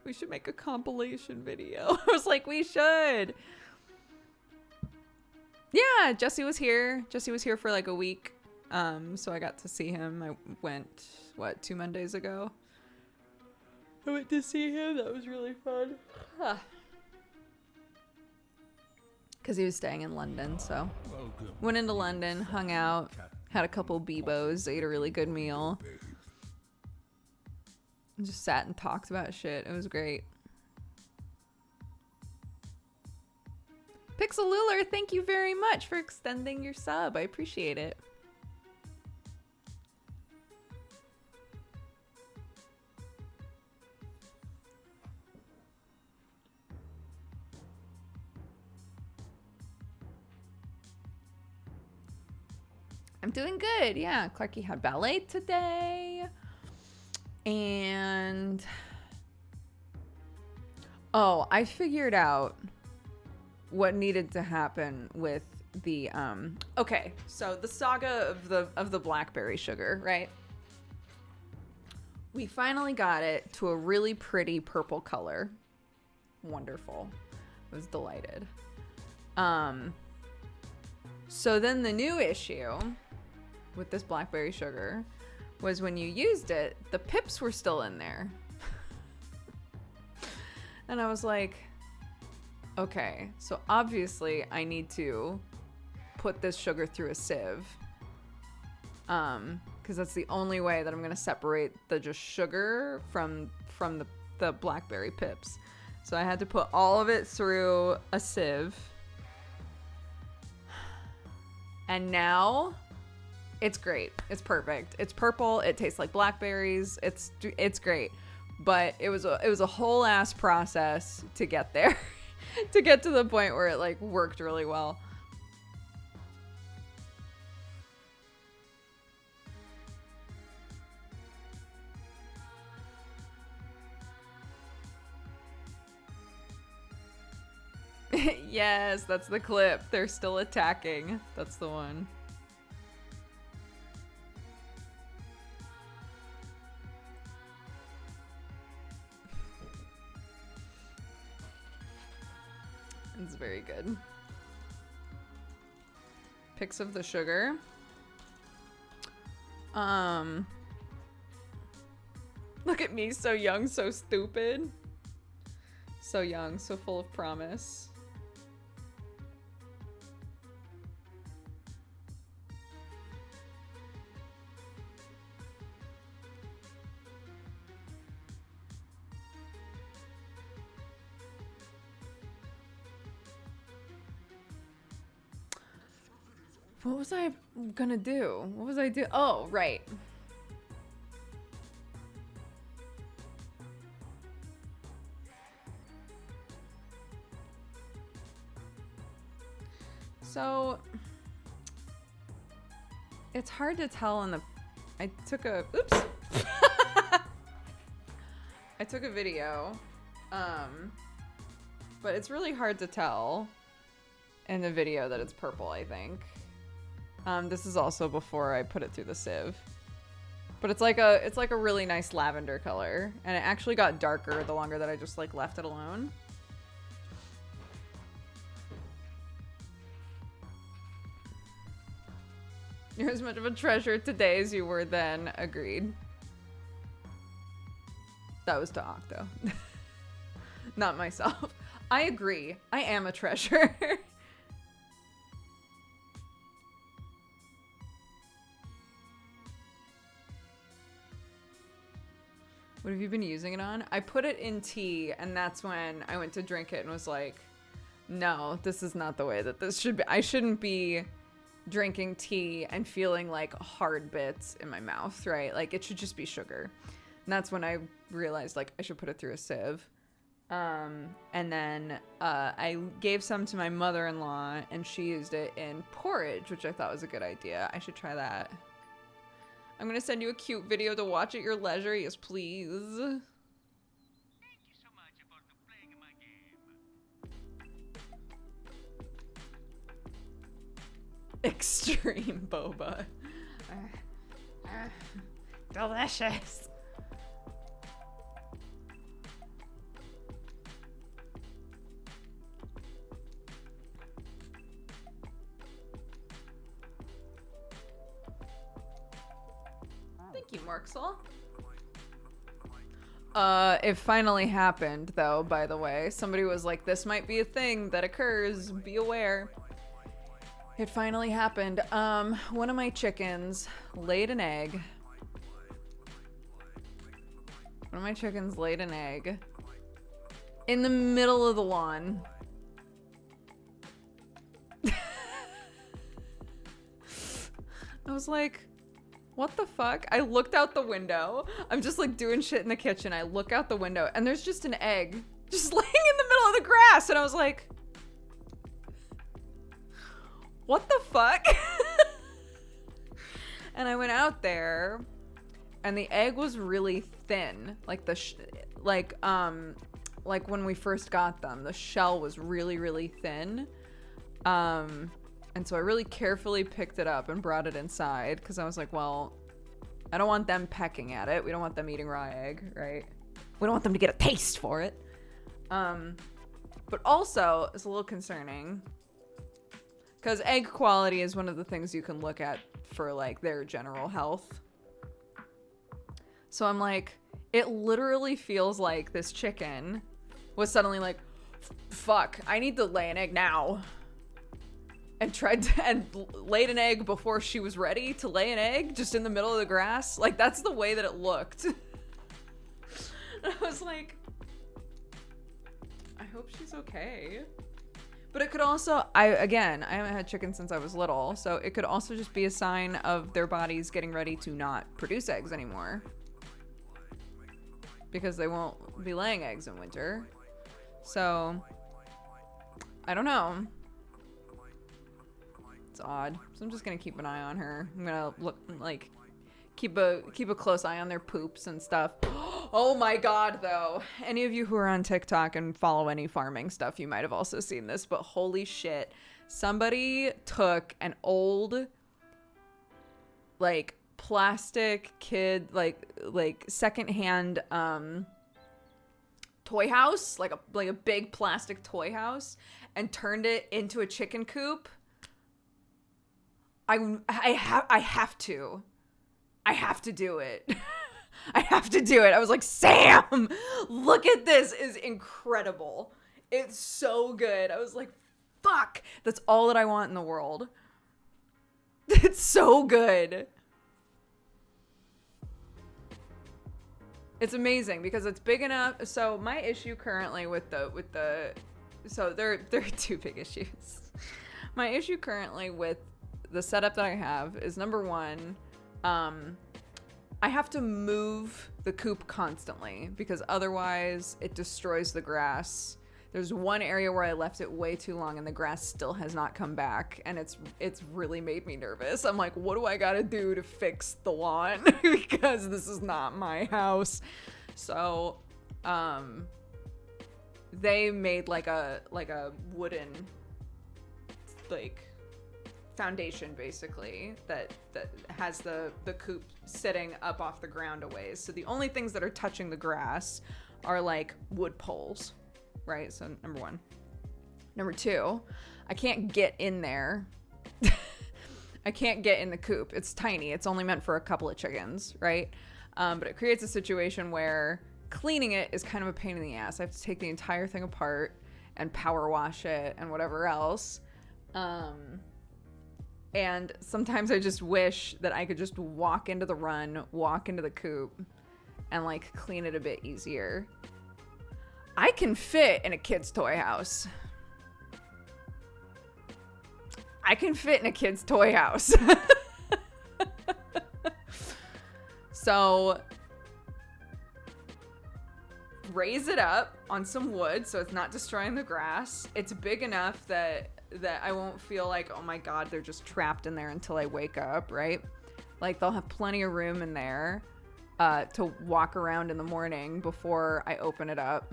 we should make a compilation video. I was like, we should. Yeah, Jesse was here. Jesse was here for like a week. So I got to see him. I went, 2 Mondays ago? I went to see him. That was really fun. Because he was staying in London, so. Went into London, hung out, had a couple Bebos, ate a really good meal. And just sat and talked about shit. It was great. Pixelular, thank you very much for extending your sub. I appreciate it. I'm doing good. Yeah, Clarky had ballet today. And oh, I figured out what needed to happen with the okay, so the saga of the blackberry sugar, right? We finally got it to a really pretty purple color. Wonderful. I was delighted. So then the new issue with this blackberry sugar was when you used it, the pips were still in there. And I was like, okay, so obviously I need to put this sugar through a sieve. Because that's the only way that I'm gonna separate the just sugar from the blackberry pips. So I had to put all of it through a sieve. And now it's great. It's perfect. It's purple. It tastes like blackberries. It's great. But it was a whole ass process to get there. To get to the point where it like worked really well. Yes, that's the clip. They're still attacking. That's the one. It's very good. Pics of the sugar. Look at me, so young, so stupid. So young, so full of promise. What was I gonna do? What was I do? Oh, right. So it's hard to tell in the I took a I took a video but it's really hard to tell in the video that it's purple, I think. This is also before I put it through the sieve. But it's like a really nice lavender color, and it actually got darker the longer that I just like left it alone. You're as much of a treasure today as you were then. Agreed. That was to Octo. Not myself. I agree. I am a treasure. What have you been using it on? I put it in tea, and that's when I went to drink it and was like, no, this is not the way that this should be. I shouldn't be drinking tea and feeling like hard bits in my mouth, right? Like, it should just be sugar. And that's when I realized, like, I should put it through a sieve. And then I gave some to my mother-in-law, and she used it in porridge, which I thought was a good idea. I should try that. I'm gonna send you a cute video to watch at your leisure. Yes, please.
Thank you so much for playing my game.
Extreme boba. Delicious. Thank you, Marksel. It finally happened, though, by the way. Somebody was like, this might be a thing that occurs. Be aware. It finally happened. One of my chickens laid an egg. One of my chickens laid an egg in the middle of the lawn. I was like, what the fuck? I looked out the window. I'm just like doing shit in the kitchen. I look out the window and there's just an egg just laying in the middle of the grass. And I was like, what the fuck? And I went out there and the egg was really thin. Like like when we first got them, the shell was really, really thin. And so I really carefully picked it up and brought it inside because I was like, well, I don't want them pecking at it. We don't want them eating raw egg, right? We don't want them to get a taste for it. But also, it's a little concerning because egg quality is one of the things you can look at for like their general health. So I'm like, it literally feels like this chicken was suddenly like, fuck, I need to lay an egg now. And laid an egg before she was ready to lay an egg, just in the middle of the grass. Like, that's the way that it looked. And I was like, I hope she's okay. But it could also, I haven't had chicken since I was little, so it could also just be a sign of their bodies getting ready to not produce eggs anymore. Because they won't be laying eggs in winter. So, I don't know. It's odd. So I'm just gonna keep an eye on her. I'm gonna look like keep a close eye on their poops and stuff. Oh my god, though. Any of you who are on TikTok and follow any farming stuff, you might have also seen this, but holy shit. Somebody took an old like plastic kid like secondhand toy house, like a big plastic toy house, and turned it into a chicken coop. I have to do it. I have to do it. I was like, Sam, look at this. It's incredible. It's so good. I was like, fuck. That's all that I want in the world. It's so good. It's amazing because it's big enough. So my issue currently so there are two big issues. My issue currently with the setup that I have is, number one, I have to move the coop constantly because otherwise it destroys the grass. There's one area where I left it way too long and the grass still has not come back, and it's really made me nervous. I'm like, what do I gotta do to fix the lawn? Because this is not my house. So they made like a wooden like foundation basically that has the coop sitting up off the ground a ways. So the only things that are touching the grass are like wood poles, right? So number one. Number two, I can't get in there. I can't get in the coop. It's tiny. It's only meant for a couple of chickens, right? But it creates a situation where cleaning it is kind of a pain in the ass. I have to take the entire thing apart and power wash it and whatever else. And sometimes I just wish that I could just walk into the run, walk into the coop, and like clean it a bit easier. I can fit in a kid's toy house. I can fit in a kid's toy house. So raise it up on some wood so it's not destroying the grass. It's big enough that I won't feel like, oh my god, they're just trapped in there until I wake up, right? Like, they'll have plenty of room in there to walk around in the morning before I open it up.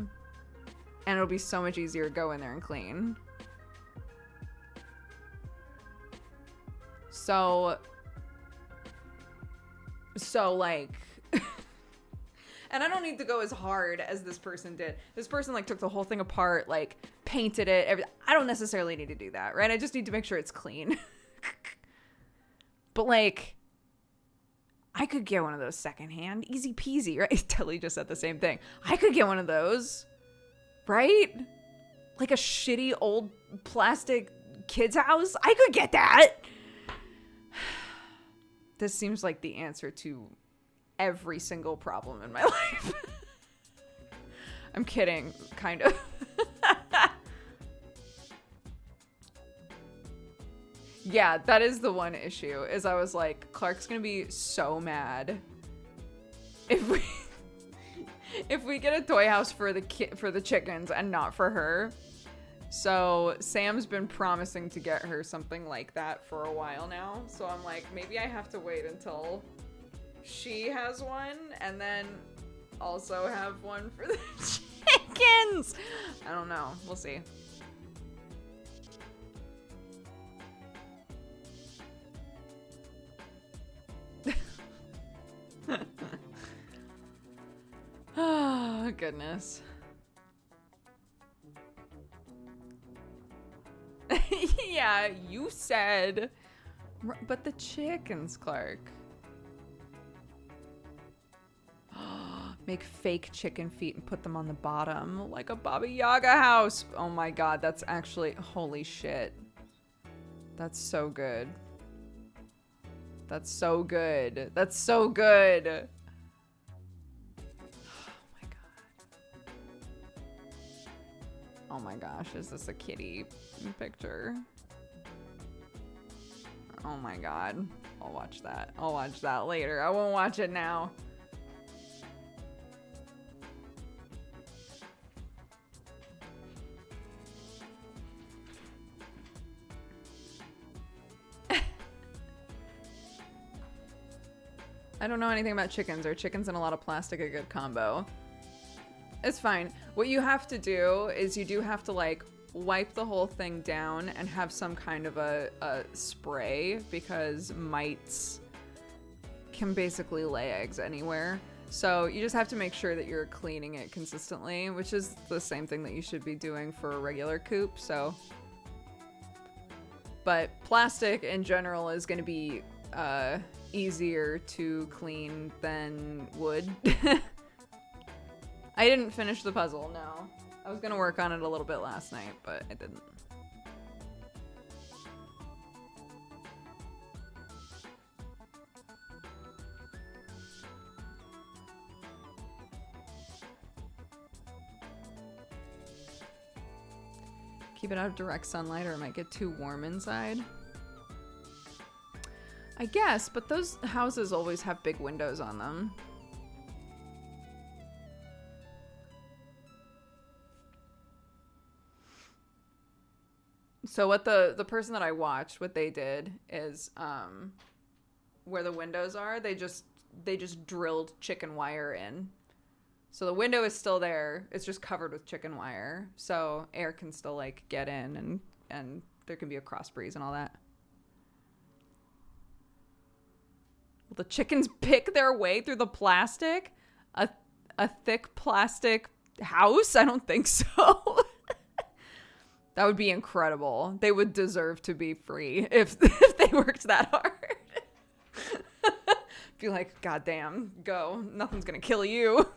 And it'll be so much easier to go in there and clean. So like, and I don't need to go as hard as this person did. This person like took the whole thing apart, like painted it, everything. I don't necessarily need to do that, right? I just need to make sure it's clean. But like, I could get one of those secondhand, easy peasy, right? Telly just said the same thing. I could get one of those, right? Like a shitty old plastic kid's house. I could get that. This seems like the answer to every single problem in my life. I'm kidding, kind of. Yeah, that is the one issue, is I was like, Clark's gonna be so mad if we get a toy house for the chickens and not for her. So Sam's been promising to get her something like that for a while now. So I'm like, maybe I have to wait until she has one and then also have one for the chickens. I don't know. We'll see. Oh, goodness. Yeah, you said. But the chickens, Clark. Make fake chicken feet and put them on the bottom like a Baba Yaga house. Oh my god, that's actually, holy shit. That's so good. That's so good. That's so good. Oh my gosh, is this a kitty picture? Oh my god. I'll watch that. I'll watch that later. I won't watch it now. I don't know anything about chickens. Are chickens and a lot of plastic a good combo? It's fine. What you have to do is you do have to like wipe the whole thing down and have some kind of a spray, because mites can basically lay eggs anywhere. So you just have to make sure that you're cleaning it consistently, which is the same thing that you should be doing for a regular coop. So, but plastic in general is going to be easier to clean than wood. I didn't finish the puzzle, no. I was gonna work on it a little bit last night, but I didn't. Keep it out of direct sunlight or it might get too warm inside. I guess, but those houses always have big windows on them. So what the person that I watched, what they did is where the windows are, they just drilled chicken wire in. So the window is still there. It's just covered with chicken wire. So air can still like get in and there can be a cross breeze and all that. Will the chickens pick their way through the plastic? A thick plastic house? I don't think so. That would be incredible. They would deserve to be free if they worked that hard. Be like, God damn, go. Nothing's gonna kill you.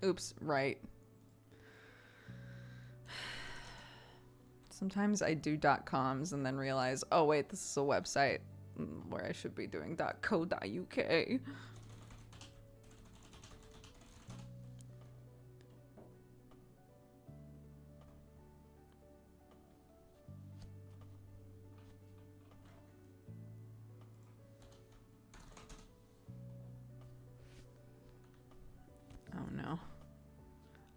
Oops, right. Sometimes I do .coms and then realize, oh wait, this is a website where I should be doing .co.uk.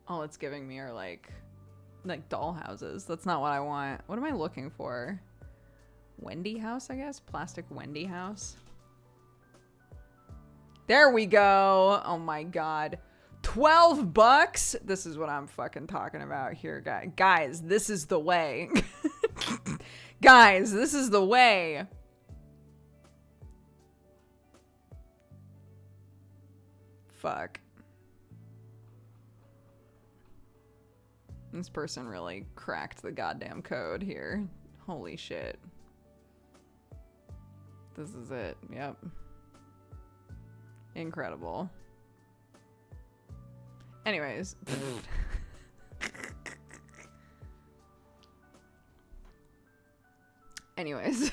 all it's giving me are like doll houses. That's not what I want. What am I looking for? Wendy house, I guess. Plastic Wendy house. There we go. Oh my god. $12? This is what I'm fucking talking about here, guys. Guys, this is the way. Guys, this is the way. Fuck. This person really cracked the goddamn code here. Holy shit. This is it. Yep. Incredible. Anyways. Anyways.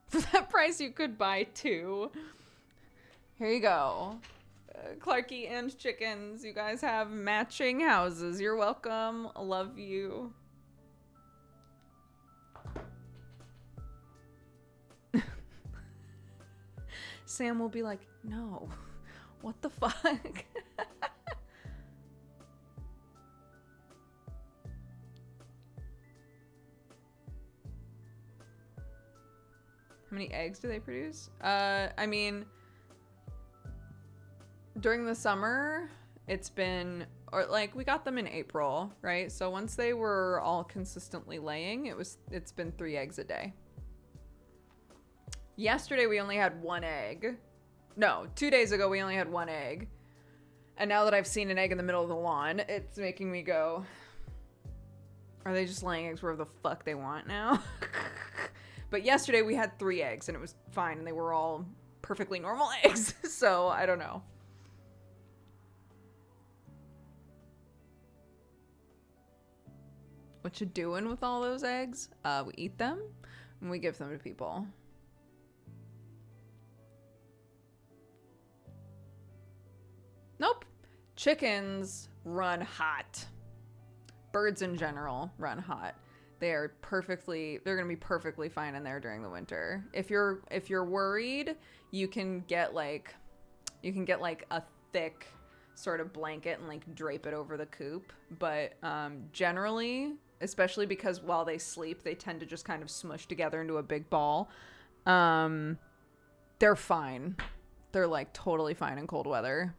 For that price, you could buy 2. Here you go. Clarky and Chickens. You guys have matching houses. You're welcome. Love you. Sam will be like, no. What the fuck? How many eggs do they produce? I mean, during the summer, it's been, or like we got them in April, right? So once they were all consistently laying, it's been 3 eggs a day. Yesterday we only had 1 egg. No, 2 days ago we only had 1 egg. And now that I've seen an egg in the middle of the lawn, it's making me go, are they just laying eggs wherever the fuck they want now? But yesterday we had 3 eggs and it was fine and they were all perfectly normal eggs. So I don't know. What you doing with all those eggs? We eat them and we give them to people. Nope. Chickens run hot. Birds in general run hot. They're gonna be perfectly fine in there during the winter. If you're worried, you can get like a thick sort of blanket and like drape it over the coop. But generally, especially because while they sleep, they tend to just kind of smush together into a big ball. They're fine. They're like totally fine in cold weather.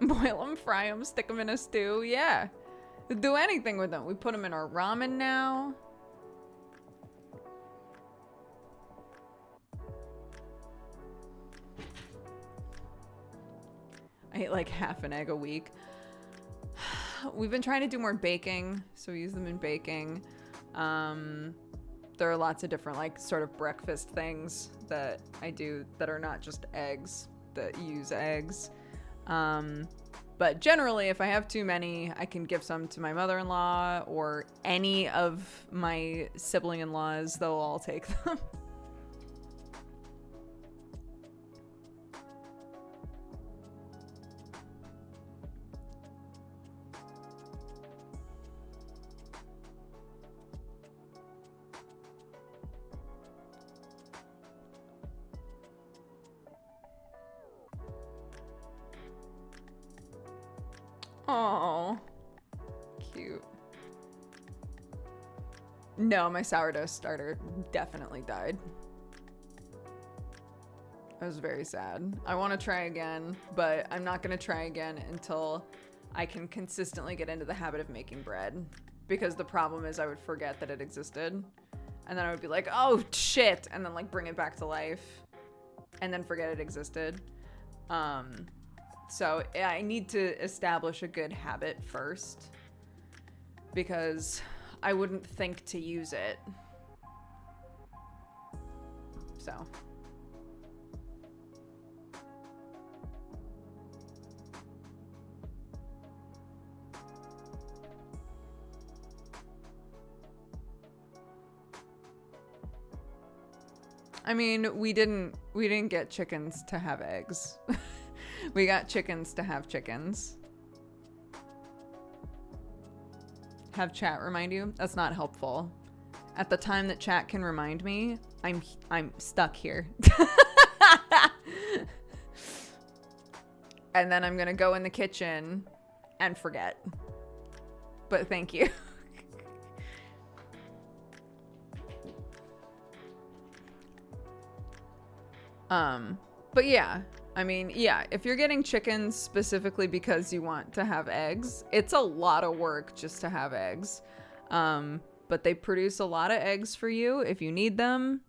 Boil them, fry them, stick them in a stew. Yeah. Do anything with them. We put them in our ramen now. I eat like half an egg a week. We've been trying to do more baking, so we use them in baking. There are lots of different like sort of breakfast things that I do that are not just eggs, that use eggs. But generally, if I have too many, I can give some to my mother-in-law or any of my sibling-in-laws. They'll all take them. Oh, cute. No, my sourdough starter definitely died. I was very sad. I want to try again, but I'm not going to try again until I can consistently get into the habit of making bread. Because the problem is I would forget that it existed. And then I would be like, oh shit, and then like bring it back to life. And then forget it existed. So I need to establish a good habit first because I wouldn't think to use it. So. I mean, we didn't get chickens to have eggs. We got chickens to have chickens. Have chat remind you? That's not helpful. At the time that chat can remind me, I'm stuck here. And then I'm gonna go in the kitchen and forget. But thank you. But yeah, I mean, yeah, if you're getting chickens specifically because you want to have eggs, it's a lot of work just to have eggs. But they produce a lot of eggs for you if you need them.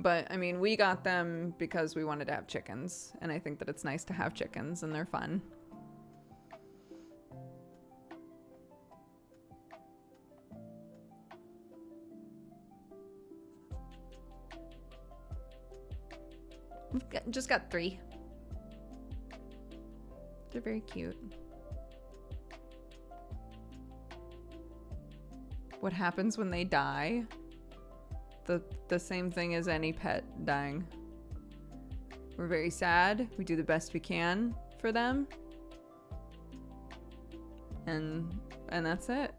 But I mean, we got them because we wanted to have chickens, and I think that it's nice to have chickens and they're fun. Just got 3. They're very cute. What happens when they die? The same thing as any pet dying. We're very sad. We do the best we can for them. And that's it.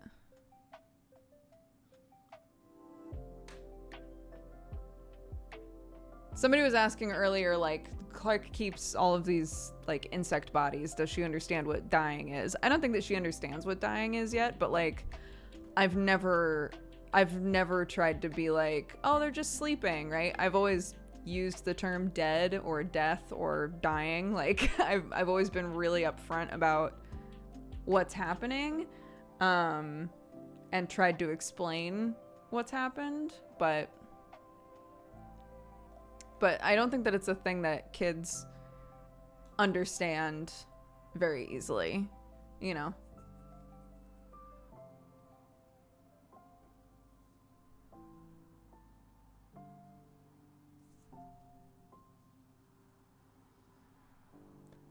Somebody was asking earlier, like, Clark keeps all of these, like, insect bodies. Does she understand what dying is? I don't think that she understands what dying is yet, but, like, I've never tried to be like, oh, they're just sleeping, right? I've always used the term dead or death or dying. Like, I've always been really upfront about what's happening, and tried to explain what's happened, but I don't think that it's a thing that kids understand very easily, you know?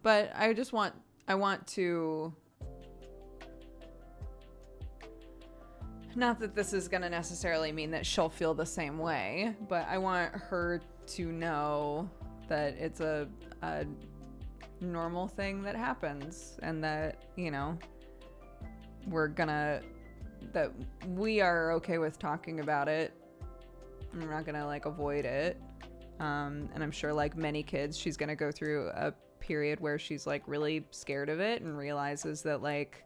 But I want to, not that this is going to necessarily mean that she'll feel the same way, but I want her to know that it's a normal thing that happens, and that, you know, that we are okay with talking about it. We're not gonna, like, avoid it. And I'm sure, like many kids, she's gonna go through a period where she's, like, really scared of it and realizes that, like,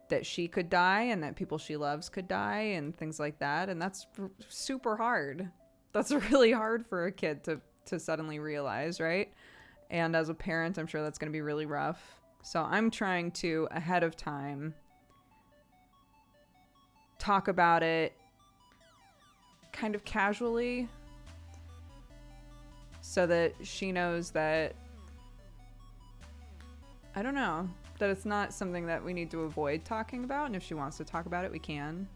that she could die and that people she loves could die and things like that. And that's super hard. That's really hard for a kid to suddenly realize, right? And as a parent, I'm sure that's going to be really rough. So I'm trying to, ahead of time, talk about it kind of casually so that she knows that, I don't know, that it's not something that we need to avoid talking about. And if she wants to talk about it, we can.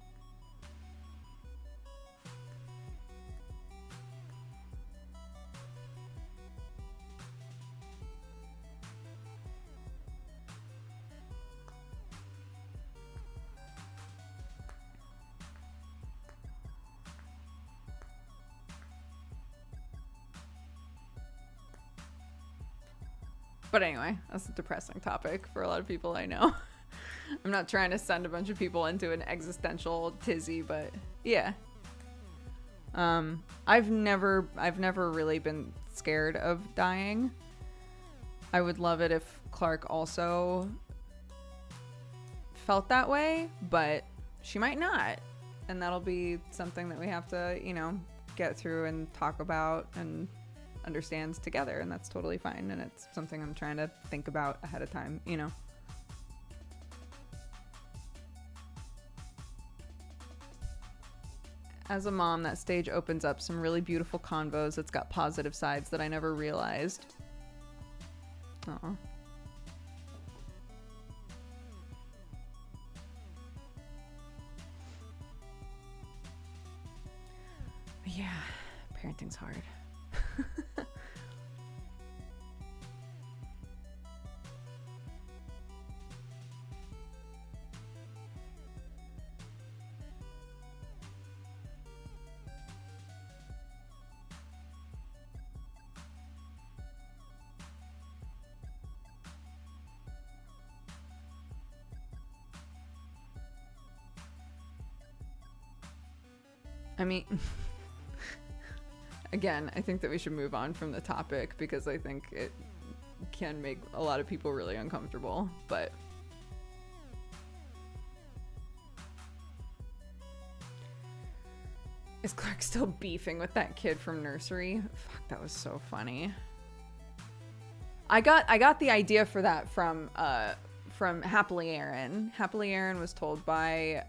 But anyway, that's a depressing topic for a lot of people I know. I'm not trying to send a bunch of people into an existential tizzy, but yeah. I've never really been scared of dying. I would love it if Clark also felt that way, but she might not. And that'll be something that we have to, you know, get through and talk about and understands together, and that's totally fine. And it's something I'm trying to think about ahead of time, you know. As a mom, that stage opens up some really beautiful convos. It's got positive sides that I never realized. Aw. Yeah, parenting's hard. I mean, again, I think that we should move on from the topic because I think it can make a lot of people really uncomfortable, but is Clark still beefing with that kid from nursery? Fuck, that was so funny. I got the idea for that from Happily Erin. Happily Erin was told by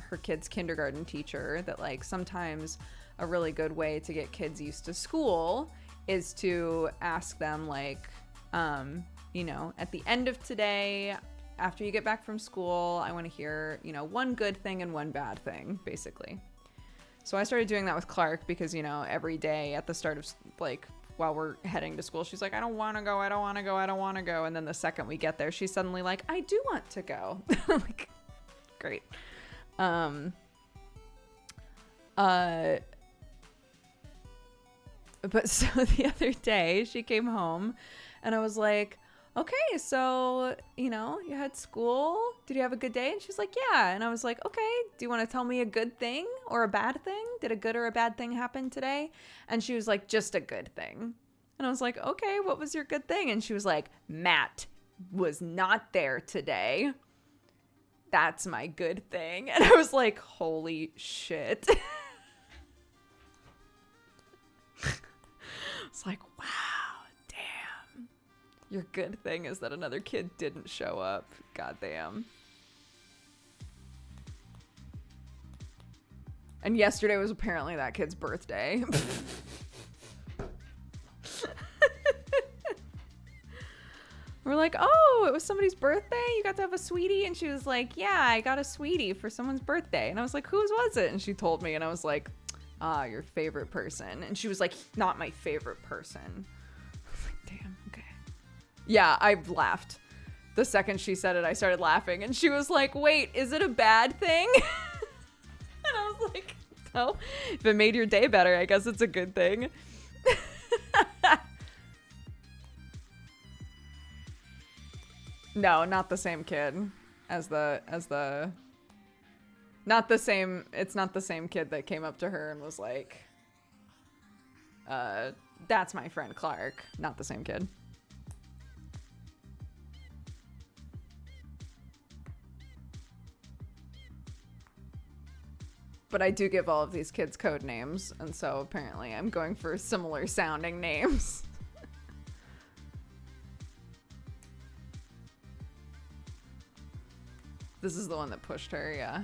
her kid's kindergarten teacher that like sometimes a really good way to get kids used to school is to ask them like, you know, at the end of today, after you get back from school, I want to hear, you know, one good thing and one bad thing, basically. So I started doing that with Clark because, you know, every day at the start of like while we're heading to school, she's like, I don't want to go. I don't want to go. I don't want to go. And then the second we get there, she's suddenly like, I do want to go. I'm like, great. But so the other day she came home and I was like, okay, so, you know, you had school. Did you have a good day? And she's like, yeah. And I was like, okay, do you want to tell me a good thing or a bad thing? Did a good or a bad thing happen today? And she was like, just a good thing. And I was like, okay, what was your good thing? And she was like, Matt was not there today. That's my good thing. And I was like, holy shit. It's like, wow, damn. Your good thing is that another kid didn't show up. Goddamn. And yesterday was apparently that kid's birthday. We're like, oh, it was somebody's birthday? You got to have a sweetie? And she was like, yeah, I got a sweetie for someone's birthday. And I was like, whose was it? And she told me, and I was like, your favorite person. And she was like, not my favorite person. I was like, damn, okay. Yeah, I laughed. The second she said it, I started laughing. And she was like, wait, is it a bad thing? And I was like, no. If it made your day better, I guess it's a good thing. No, not the same kid as the not the same. It's not the same kid that came up to her and was like, that's my friend Clark. Not the same kid. But I do give all of these kids code names, and so apparently I'm going for similar sounding names. This is the one that pushed her, yeah.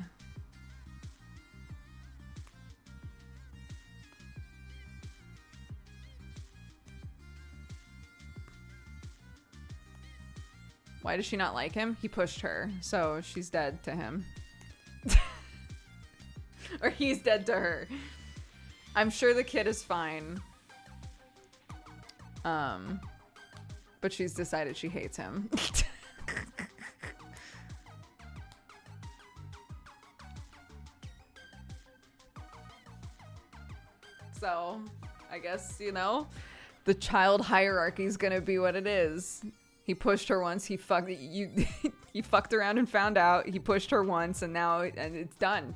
Why does she not like him? He pushed her, so she's dead to him. Or he's dead to her. I'm sure the kid is fine. But she's decided she hates him. So, I guess, you know, the child hierarchy is gonna be what it is. He pushed her once, he fucked around and found out. He pushed her once, and now it's done.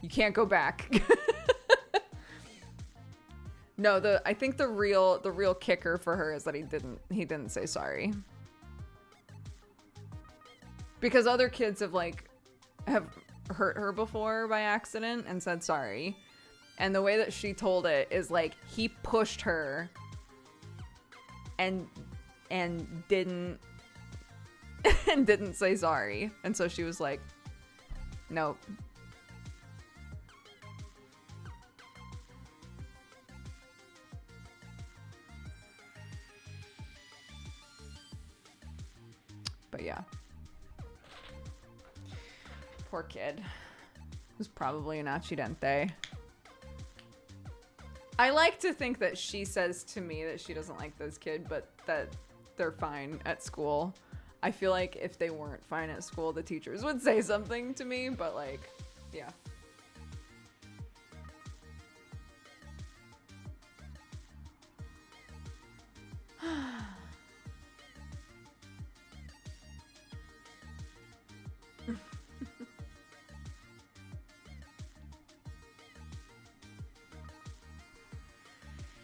You can't go back. No, I think the real kicker for her is that he didn't say sorry. Because other kids have hurt her before by accident and said sorry. And the way that she told it is like he pushed her and didn't say sorry. And so she was like, nope. But yeah. Poor kid. It was probably an accidente. I like to think that she says to me that she doesn't like this kid, but that they're fine at school. I feel like if they weren't fine at school, the teachers would say something to me, but like, yeah.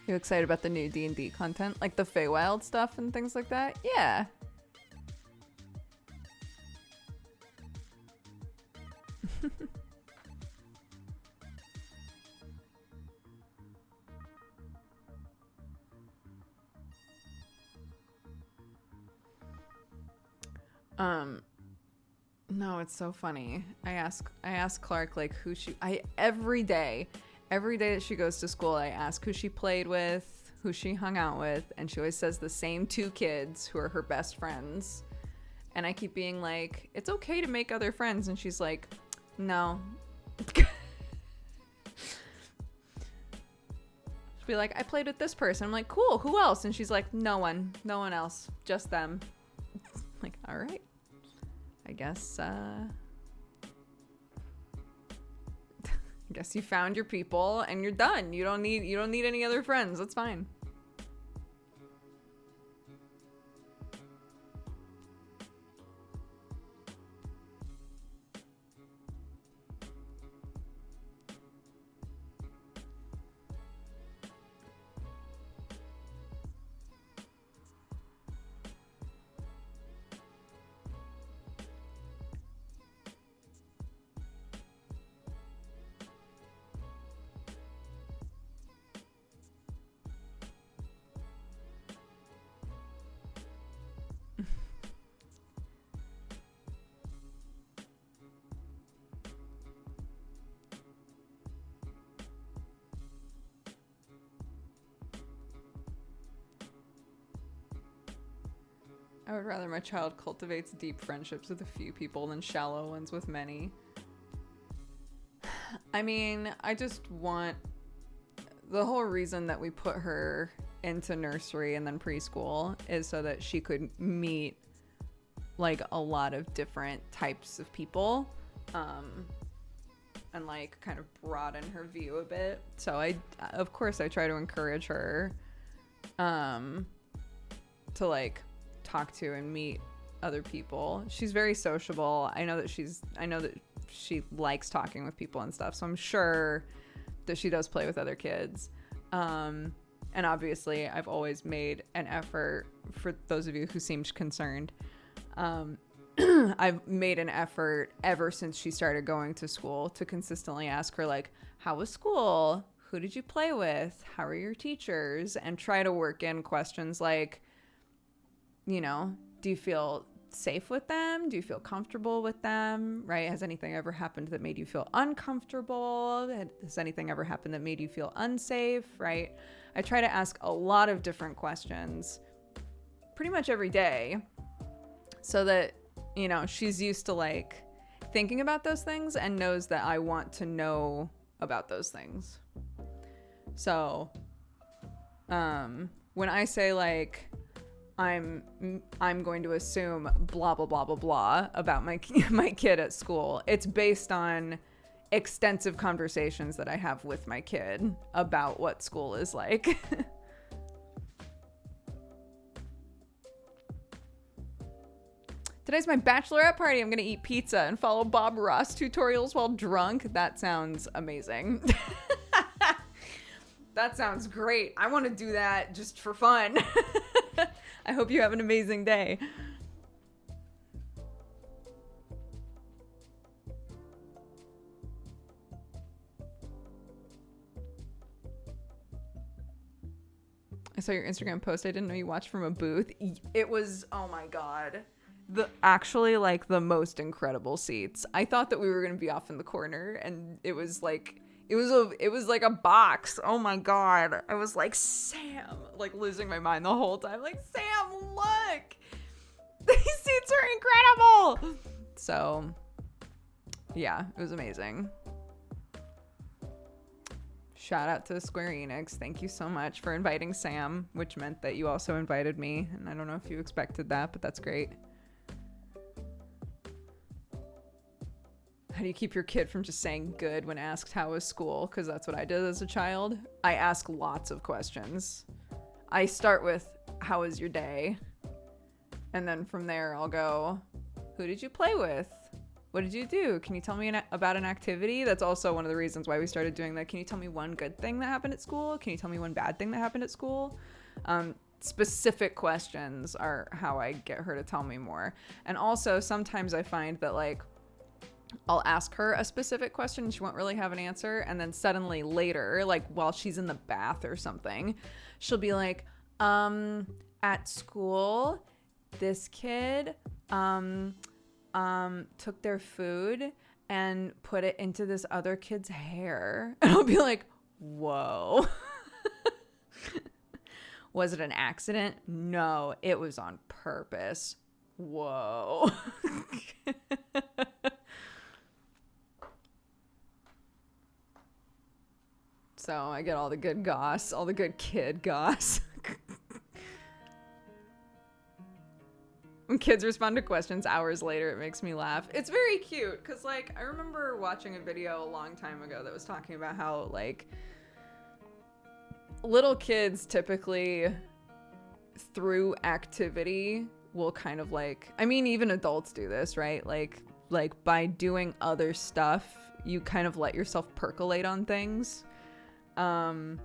You excited about the new D&D content? Like the Feywild stuff and things like that? Yeah. No, it's so funny. I ask Clark like who she every day that she goes to school, I ask who she played with, who she hung out with, and she always says the same two kids who are her best friends. And I keep being like, it's okay to make other friends, and she's like, no. She'll be like, I played with this person. I'm like, cool, who else? And she's like, no one else, just them. Like, all right. I guess you found your people and you're done. You don't need any other friends. That's fine. I would rather my child cultivates deep friendships with a few people than shallow ones with many. I mean, I just want... The whole reason that we put her into nursery and then preschool is so that she could meet like a lot of different types of people, and like kind of broaden her view a bit. So of course I try to encourage her to like talk to and meet other people. She's very sociable. I know that she likes talking with people and stuff, so I'm sure that she does play with other kids. And obviously I've always made an effort, for those of you who seemed concerned, I've made an effort ever since she started going to school to consistently ask her, like, how was school? Who did you play with? How are your teachers? And try to work in questions like, you know, do you feel safe with them? Do you feel comfortable with them? Right? Has anything ever happened that made you feel uncomfortable? Has anything ever happened that made you feel unsafe? Right? I try to ask a lot of different questions pretty much every day so that, you know, she's used to like thinking about those things and knows that I want to know about those things. So, when I say like, I'm going to assume blah, blah, blah, blah, blah about my kid at school, it's based on extensive conversations that I have with my kid about what school is like. Today's my bachelorette party. I'm going to eat pizza and follow Bob Ross tutorials while drunk. That sounds amazing. That sounds great. I want to do that just for fun. I hope you have an amazing day. I saw your Instagram post. I didn't know you watched from a booth. It was, oh my God. Actually like the most incredible seats. I thought that we were going to be off in the corner, and it was like a box. Oh my God. I was like, Sam, like losing my mind the whole time. Like, Sam, look, these seats are incredible. So yeah, it was amazing. Shout out to Square Enix. Thank you so much for inviting Sam, which meant that you also invited me. And I don't know if you expected that, but that's great. How do you keep your kid from just saying good when asked how was school? Because that's what I did as a child. I ask lots of questions. I start with, how was your day? And then from there I'll go, who did you play with? What did you do? Can you tell me about an activity? That's also one of the reasons why we started doing that. Can you tell me one good thing that happened at school? Can you tell me one bad thing that happened at school? Specific questions are how I get her to tell me more. And also sometimes I find that like I'll ask her a specific question and she won't really have an answer, and then suddenly later, like while she's in the bath or something, she'll be like, at school this kid took their food and put it into this other kid's hair. And I'll be like, whoa. Was it an accident? No, it was on purpose. Whoa. So I get all the good goss, all the good kid goss. When kids respond to questions hours later, it makes me laugh. It's very cute because, like, I remember watching a video a long time ago that was talking about how, like, little kids typically, through activity, will kind of, like, I mean, even adults do this, right? Like by doing other stuff, you kind of let yourself percolate on things. And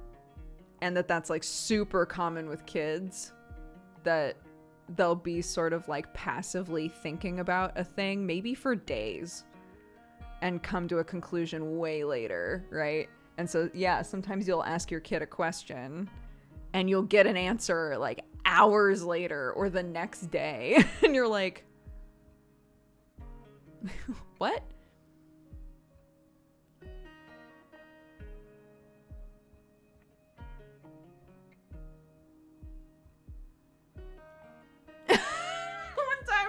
that's, like, super common with kids, that they'll be sort of like passively thinking about a thing maybe for days and come to a conclusion way later, right? And so yeah, sometimes you'll ask your kid a question and you'll get an answer like hours later or the next day and you're like, what?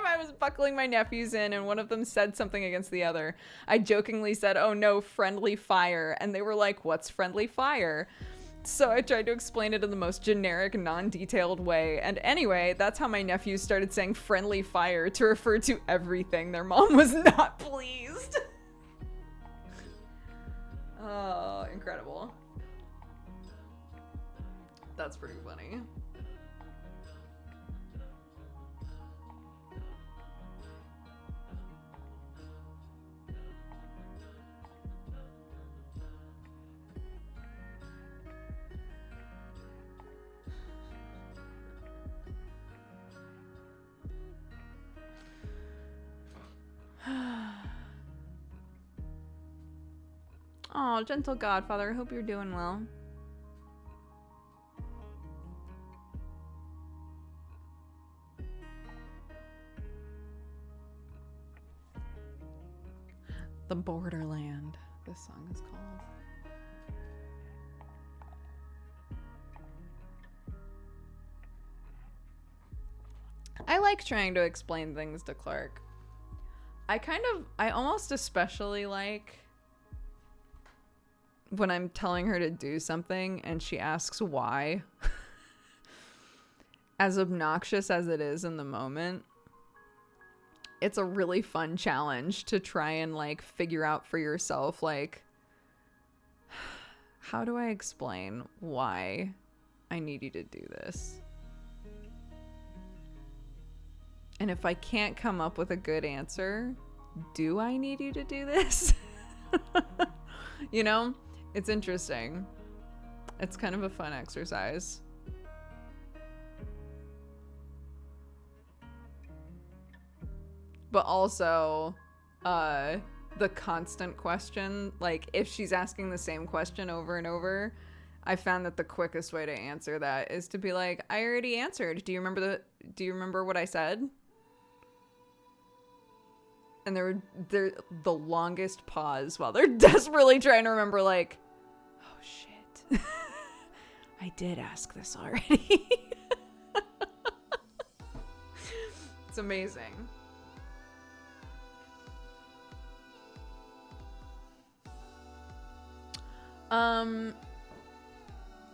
I was buckling my nephews in and one of them said something against the other. I jokingly said, oh no, friendly fire. And they were like, what's friendly fire? So I tried to explain it in the most generic, non-detailed way. And anyway, that's how my nephews started saying friendly fire to refer to everything. Their mom was not pleased. Oh, incredible. That's pretty funny. Oh, gentle godfather, I hope you're doing well. The Borderland, this song is called. I like trying to explain things to Clark. I almost especially like when I'm telling her to do something and she asks why. As obnoxious as it is in the moment, it's a really fun challenge to try and like figure out for yourself, like, how do I explain why I need you to do this? And if I can't come up with a good answer, do I need you to do this? You know, it's interesting. It's kind of a fun exercise. But also, the constant question, like if she's asking the same question over and over, I found that the quickest way to answer that is to be like, I already answered. Do you remember what I said? And they're the longest pause while they're desperately trying to remember, like, oh shit. I did ask this already. It's amazing.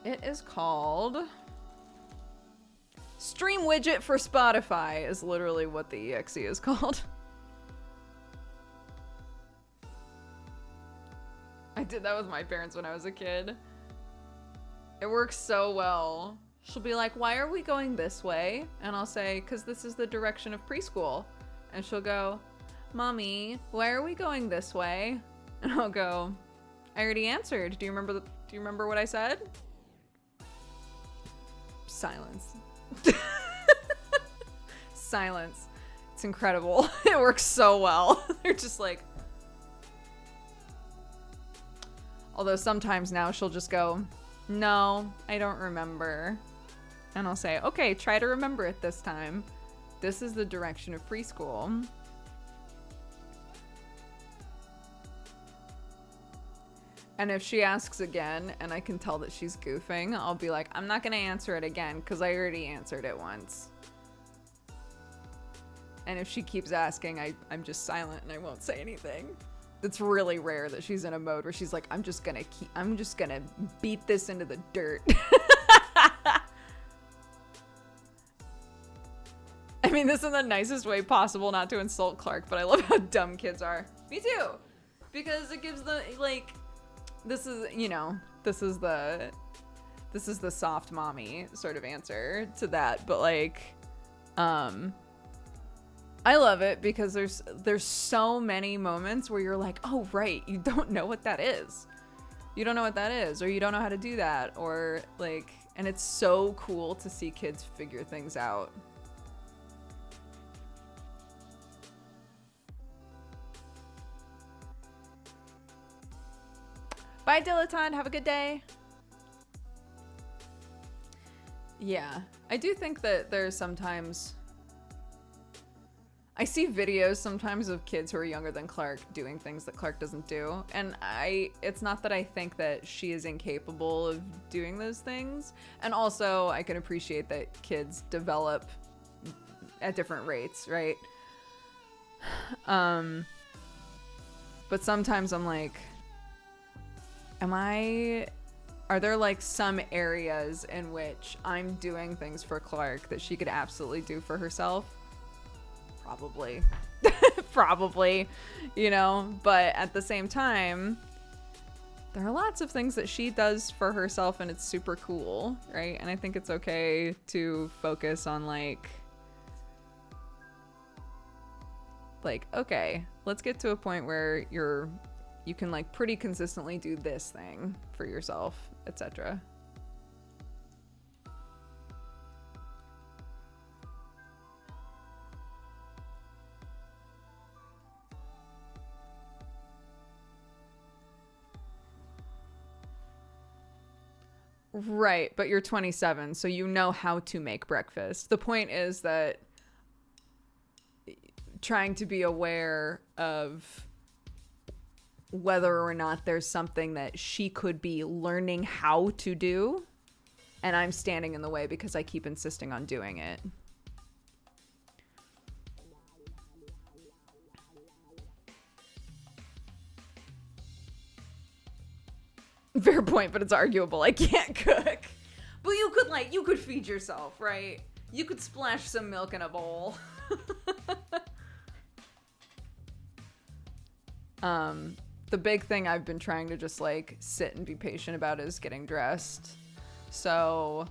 It is called Stream Widget for Spotify is literally what the EXE is called. I did that with my parents when I was a kid. It works so well. She'll be like, why are we going this way? And I'll say, because this is the direction of preschool. And she'll go, Mommy, why are we going this way? And I'll go, I already answered. Do you remember what I said? Silence. Silence. It's incredible. It works so well. They're just like, although sometimes now she'll just go, no, I don't remember. And I'll say, okay, try to remember it this time. This is the direction of preschool. And if she asks again and I can tell that she's goofing, I'll be like, I'm not going to answer it again because I already answered it once. And if she keeps asking, I'm just silent and I won't say anything. It's really rare that she's in a mode where she's like, I'm just gonna beat this into the dirt. I mean, this is the nicest way possible not to insult Clark, but I love how dumb kids are. Me too. Because it gives the, like, this is the soft mommy sort of answer to that. But like, I love it because there's so many moments where you're like, oh, right, you don't know what that is. You don't know what that is, or you don't know how to do that, or like, and it's so cool to see kids figure things out. Bye, Dilettante. Have a good day. Yeah, I do think that there's sometimes... I see videos sometimes of kids who are younger than Clark doing things that Clark doesn't do. And it's not that I think that she is incapable of doing those things. And also I can appreciate that kids develop at different rates, right? But sometimes I'm like, are there like some areas in which I'm doing things for Clark that she could absolutely do for herself? Probably. Probably, you know, but at the same time, there are lots of things that she does for herself and it's super cool, right? And I think it's okay to focus on like, okay, let's get to a point where you can like pretty consistently do this thing for yourself, etc. Right, but you're 27, so you know how to make breakfast. The point is that trying to be aware of whether or not there's something that she could be learning how to do, and I'm standing in the way because I keep insisting on doing it. Fair point, but it's arguable. I can't cook. But you could feed yourself, right? You could splash some milk in a bowl. The big thing I've been trying to just like sit and be patient about is getting dressed. So,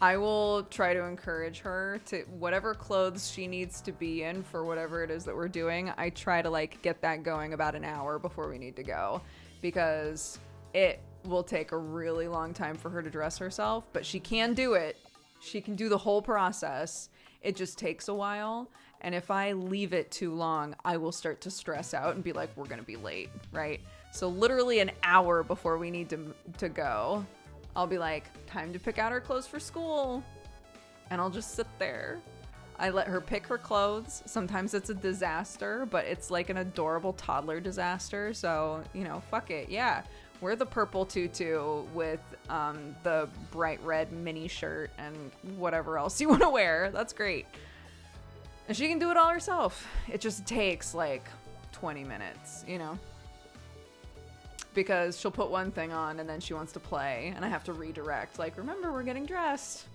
I will try to encourage her to whatever clothes she needs to be in for whatever it is that we're doing. I try to like get that going about an hour before we need to go, because it will take a really long time for her to dress herself, but she can do it. She can do the whole process. It just takes a while. And if I leave it too long, I will start to stress out and be like, we're going to be late, right? So literally an hour before we need to go, I'll be like, time to pick out her clothes for school. And I'll just sit there. I let her pick her clothes. Sometimes it's a disaster, but it's like an adorable toddler disaster. So, you know, fuck it. Yeah. Wear the purple tutu with the bright red mini shirt and whatever else you want to wear. That's great. And she can do it all herself. It just takes like 20 minutes, you know? Because she'll put one thing on and then she wants to play and I have to redirect. Like, remember, we're getting dressed.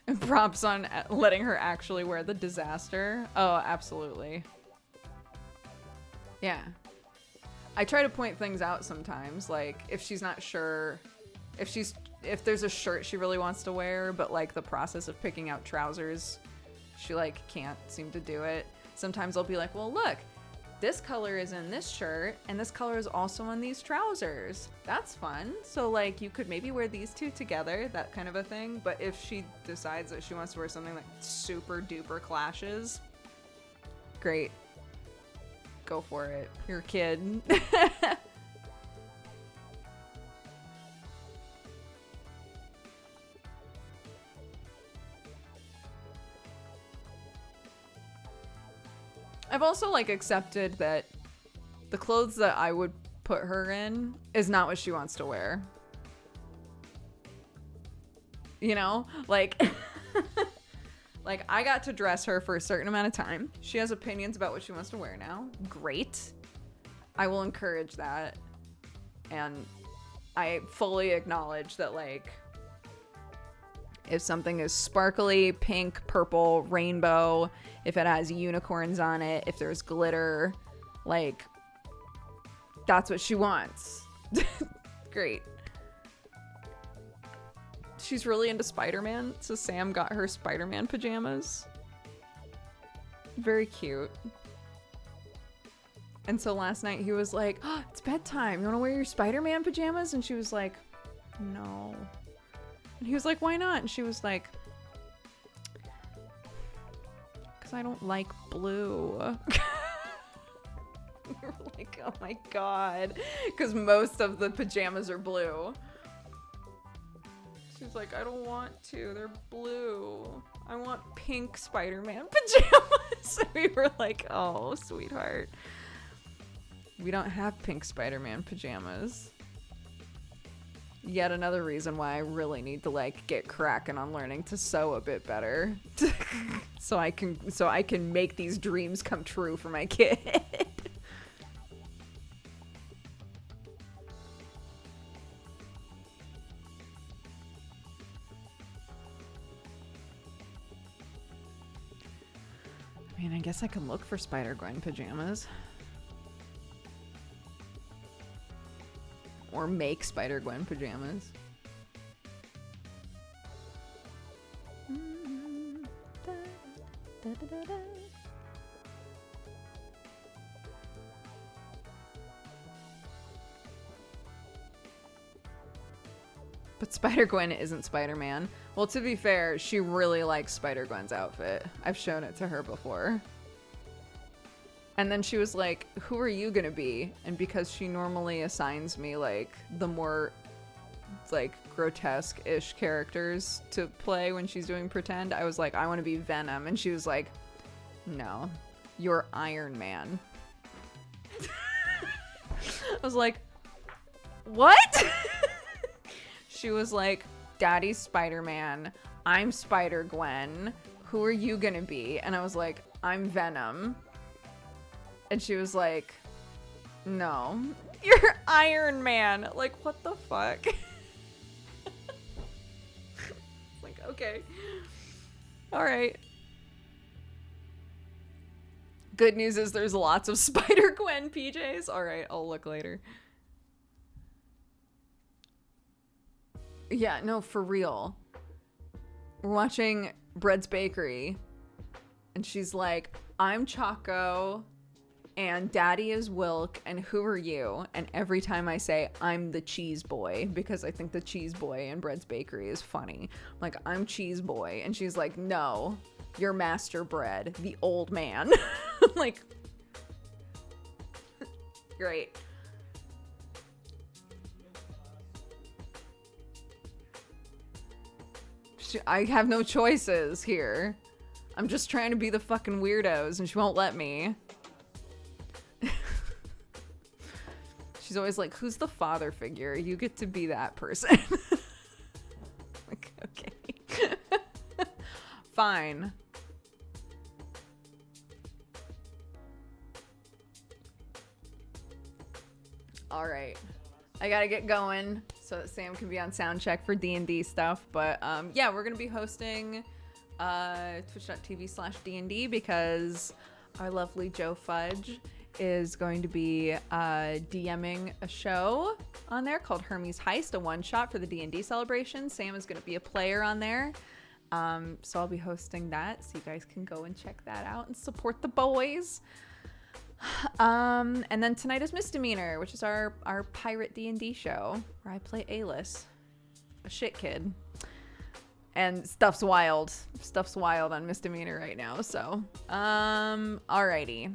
And props on letting her actually wear the disaster. Oh, absolutely. Yeah. I try to point things out sometimes, like if she's not sure, if there's a shirt she really wants to wear, but like the process of picking out trousers, she like can't seem to do it. Sometimes I'll be like, well, look, this color is in this shirt and this color is also in these trousers. That's fun. So like you could maybe wear these two together, that kind of a thing. But if she decides that she wants to wear something that super duper clashes, great. Go for it. You're a kid. I've also like accepted that the clothes that I would put her in is not what she wants to wear. You know, like like I got to dress her for a certain amount of time. She has opinions about what she wants to wear now. Great. I will encourage that. And I fully acknowledge that like if something is sparkly, pink, purple, rainbow, if it has unicorns on it, if there's glitter, like, that's what she wants. Great. She's really into Spider-Man, so Sam got her Spider-Man pajamas. Very cute. And so last night he was like, oh, it's bedtime. You want to wear your Spider-Man pajamas? And she was like, no. And he was like, why not? And she was like, because I don't like blue. We were like, oh my god. Because most of the pajamas are blue. She's like, I don't want to. They're blue. I want pink Spider-Man pajamas. We were like, oh, sweetheart. We don't have pink Spider-Man pajamas. Yet another reason why I really need to like get cracking on learning to sew a bit better. so I can make these dreams come true for my kid. I mean, I guess I can look for Spider-Gwen pajamas. Or make Spider-Gwen pajamas. But Spider-Gwen isn't Spider-Man. Well, to be fair, she really likes Spider-Gwen's outfit. I've shown it to her before. And then she was like, who are you gonna be? And because she normally assigns me like the more like grotesque-ish characters to play when she's doing pretend, I was like, I want to be Venom. And she was like, no, you're Iron Man. I was like, what? She was like, Daddy's Spider-Man, I'm Spider-Gwen, who are you gonna be? And I was like, I'm Venom. And she was like, no, you're Iron Man. Like, what the fuck? Like, okay. All right. Good news is there's lots of Spider-Gwen PJs. All right, I'll look later. Yeah, no, for real. We're watching Bread's Bakery, and she's like, I'm Choco, and Daddy is Wilk, and who are you? And every time I say, I'm the cheese boy, because I think the cheese boy in Bread's Bakery is funny. I'm like, I'm cheese boy. And she's like, no, you're Master Bread, the old man. Like, great. I have no choices here. I'm just trying to be the fucking weirdos, and she won't let me. She's always like, who's the father figure? You get to be that person. Like, okay. Fine. All right. I gotta get going so that Sam can be on sound check for D&D stuff. But yeah, we're gonna be hosting twitch.tv/D&D because our lovely Joe Fudge is going to be DMing a show on there called Hermes Heist, a one-shot for the D&D celebration. Sam is going to be a player on there. So I'll be hosting that, so you guys can go and check that out and support the boys. And then tonight is Misdemeanor, which is our pirate D&D show where I play Alis, a shit kid. And stuff's wild. Stuff's wild on Misdemeanor right now. So, alrighty.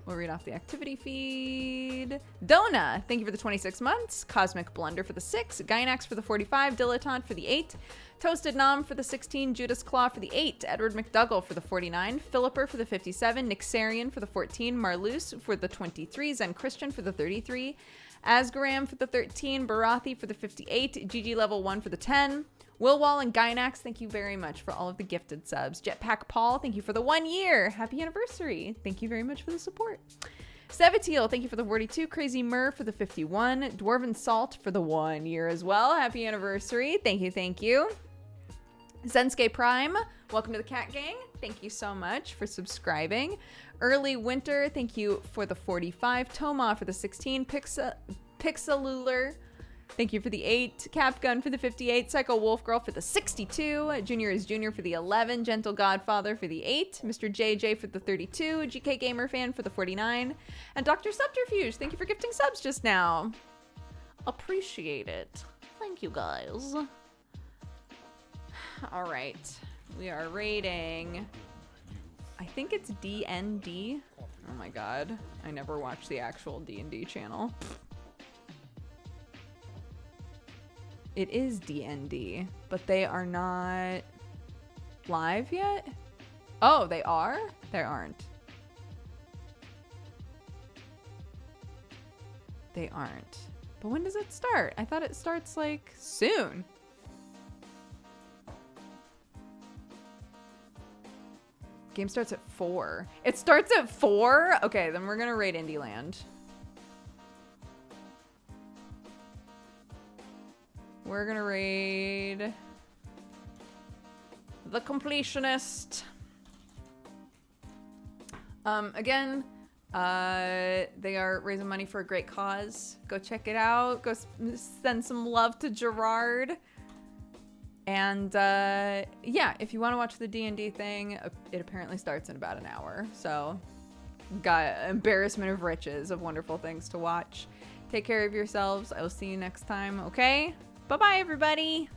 We'll read off the activity feed. Dona, thank you for the 26 months. Cosmic Blunder for the 6. Gynax for the 45. Dilettante for the 8. Toasted Nom for the 16. Judas Claw for the 8. Edward McDougall for the 49. Philipper for the 57. Nixarian for the 14. Marloose for the 23. Zen Christian for the 33. Asgaram for the 13. Barathi for the 58. GG level 1 for the 10. Willwall and Gynax, thank you very much for all of the gifted subs. Jetpack Paul, thank you for the 1 year. Happy anniversary. Thank you very much for the support. Sevatiel, thank you for the 42. Crazy Mur for the 51. Dwarven Salt for the 1 year as well. Happy anniversary. Thank you, thank you. Zensuke Prime, welcome to the Cat Gang. Thank you so much for subscribing. Early Winter, thank you for the 45. Toma for the 16. Pixelular, thank you for the 8. Capgun for the 58. Psycho Wolf Girl for the 62. Junior is Junior for the 11. Gentle Godfather for the 8. Mr. JJ for the 32. GK Gamer Fan for the 49. And Dr. Subterfuge, thank you for gifting subs just now. Appreciate it. Thank you, guys. All right. We are rating, I think it's DND. Oh my god. I never watched the actual D&D channel. It is DND, but they are not live yet? Oh, they are? They aren't. They aren't. But when does it start? I thought it starts like soon. Game starts at 4. It starts at 4? Okay, then we're gonna raid Indieland. We're gonna raid the Completionist. Again, they are raising money for a great cause. Go check it out. Go send some love to Gerard. And yeah, if you want to watch the D&D thing, it apparently starts in about an hour. So, got embarrassment of riches of wonderful things to watch. Take care of yourselves. I will see you next time, okay? Bye-bye, everybody.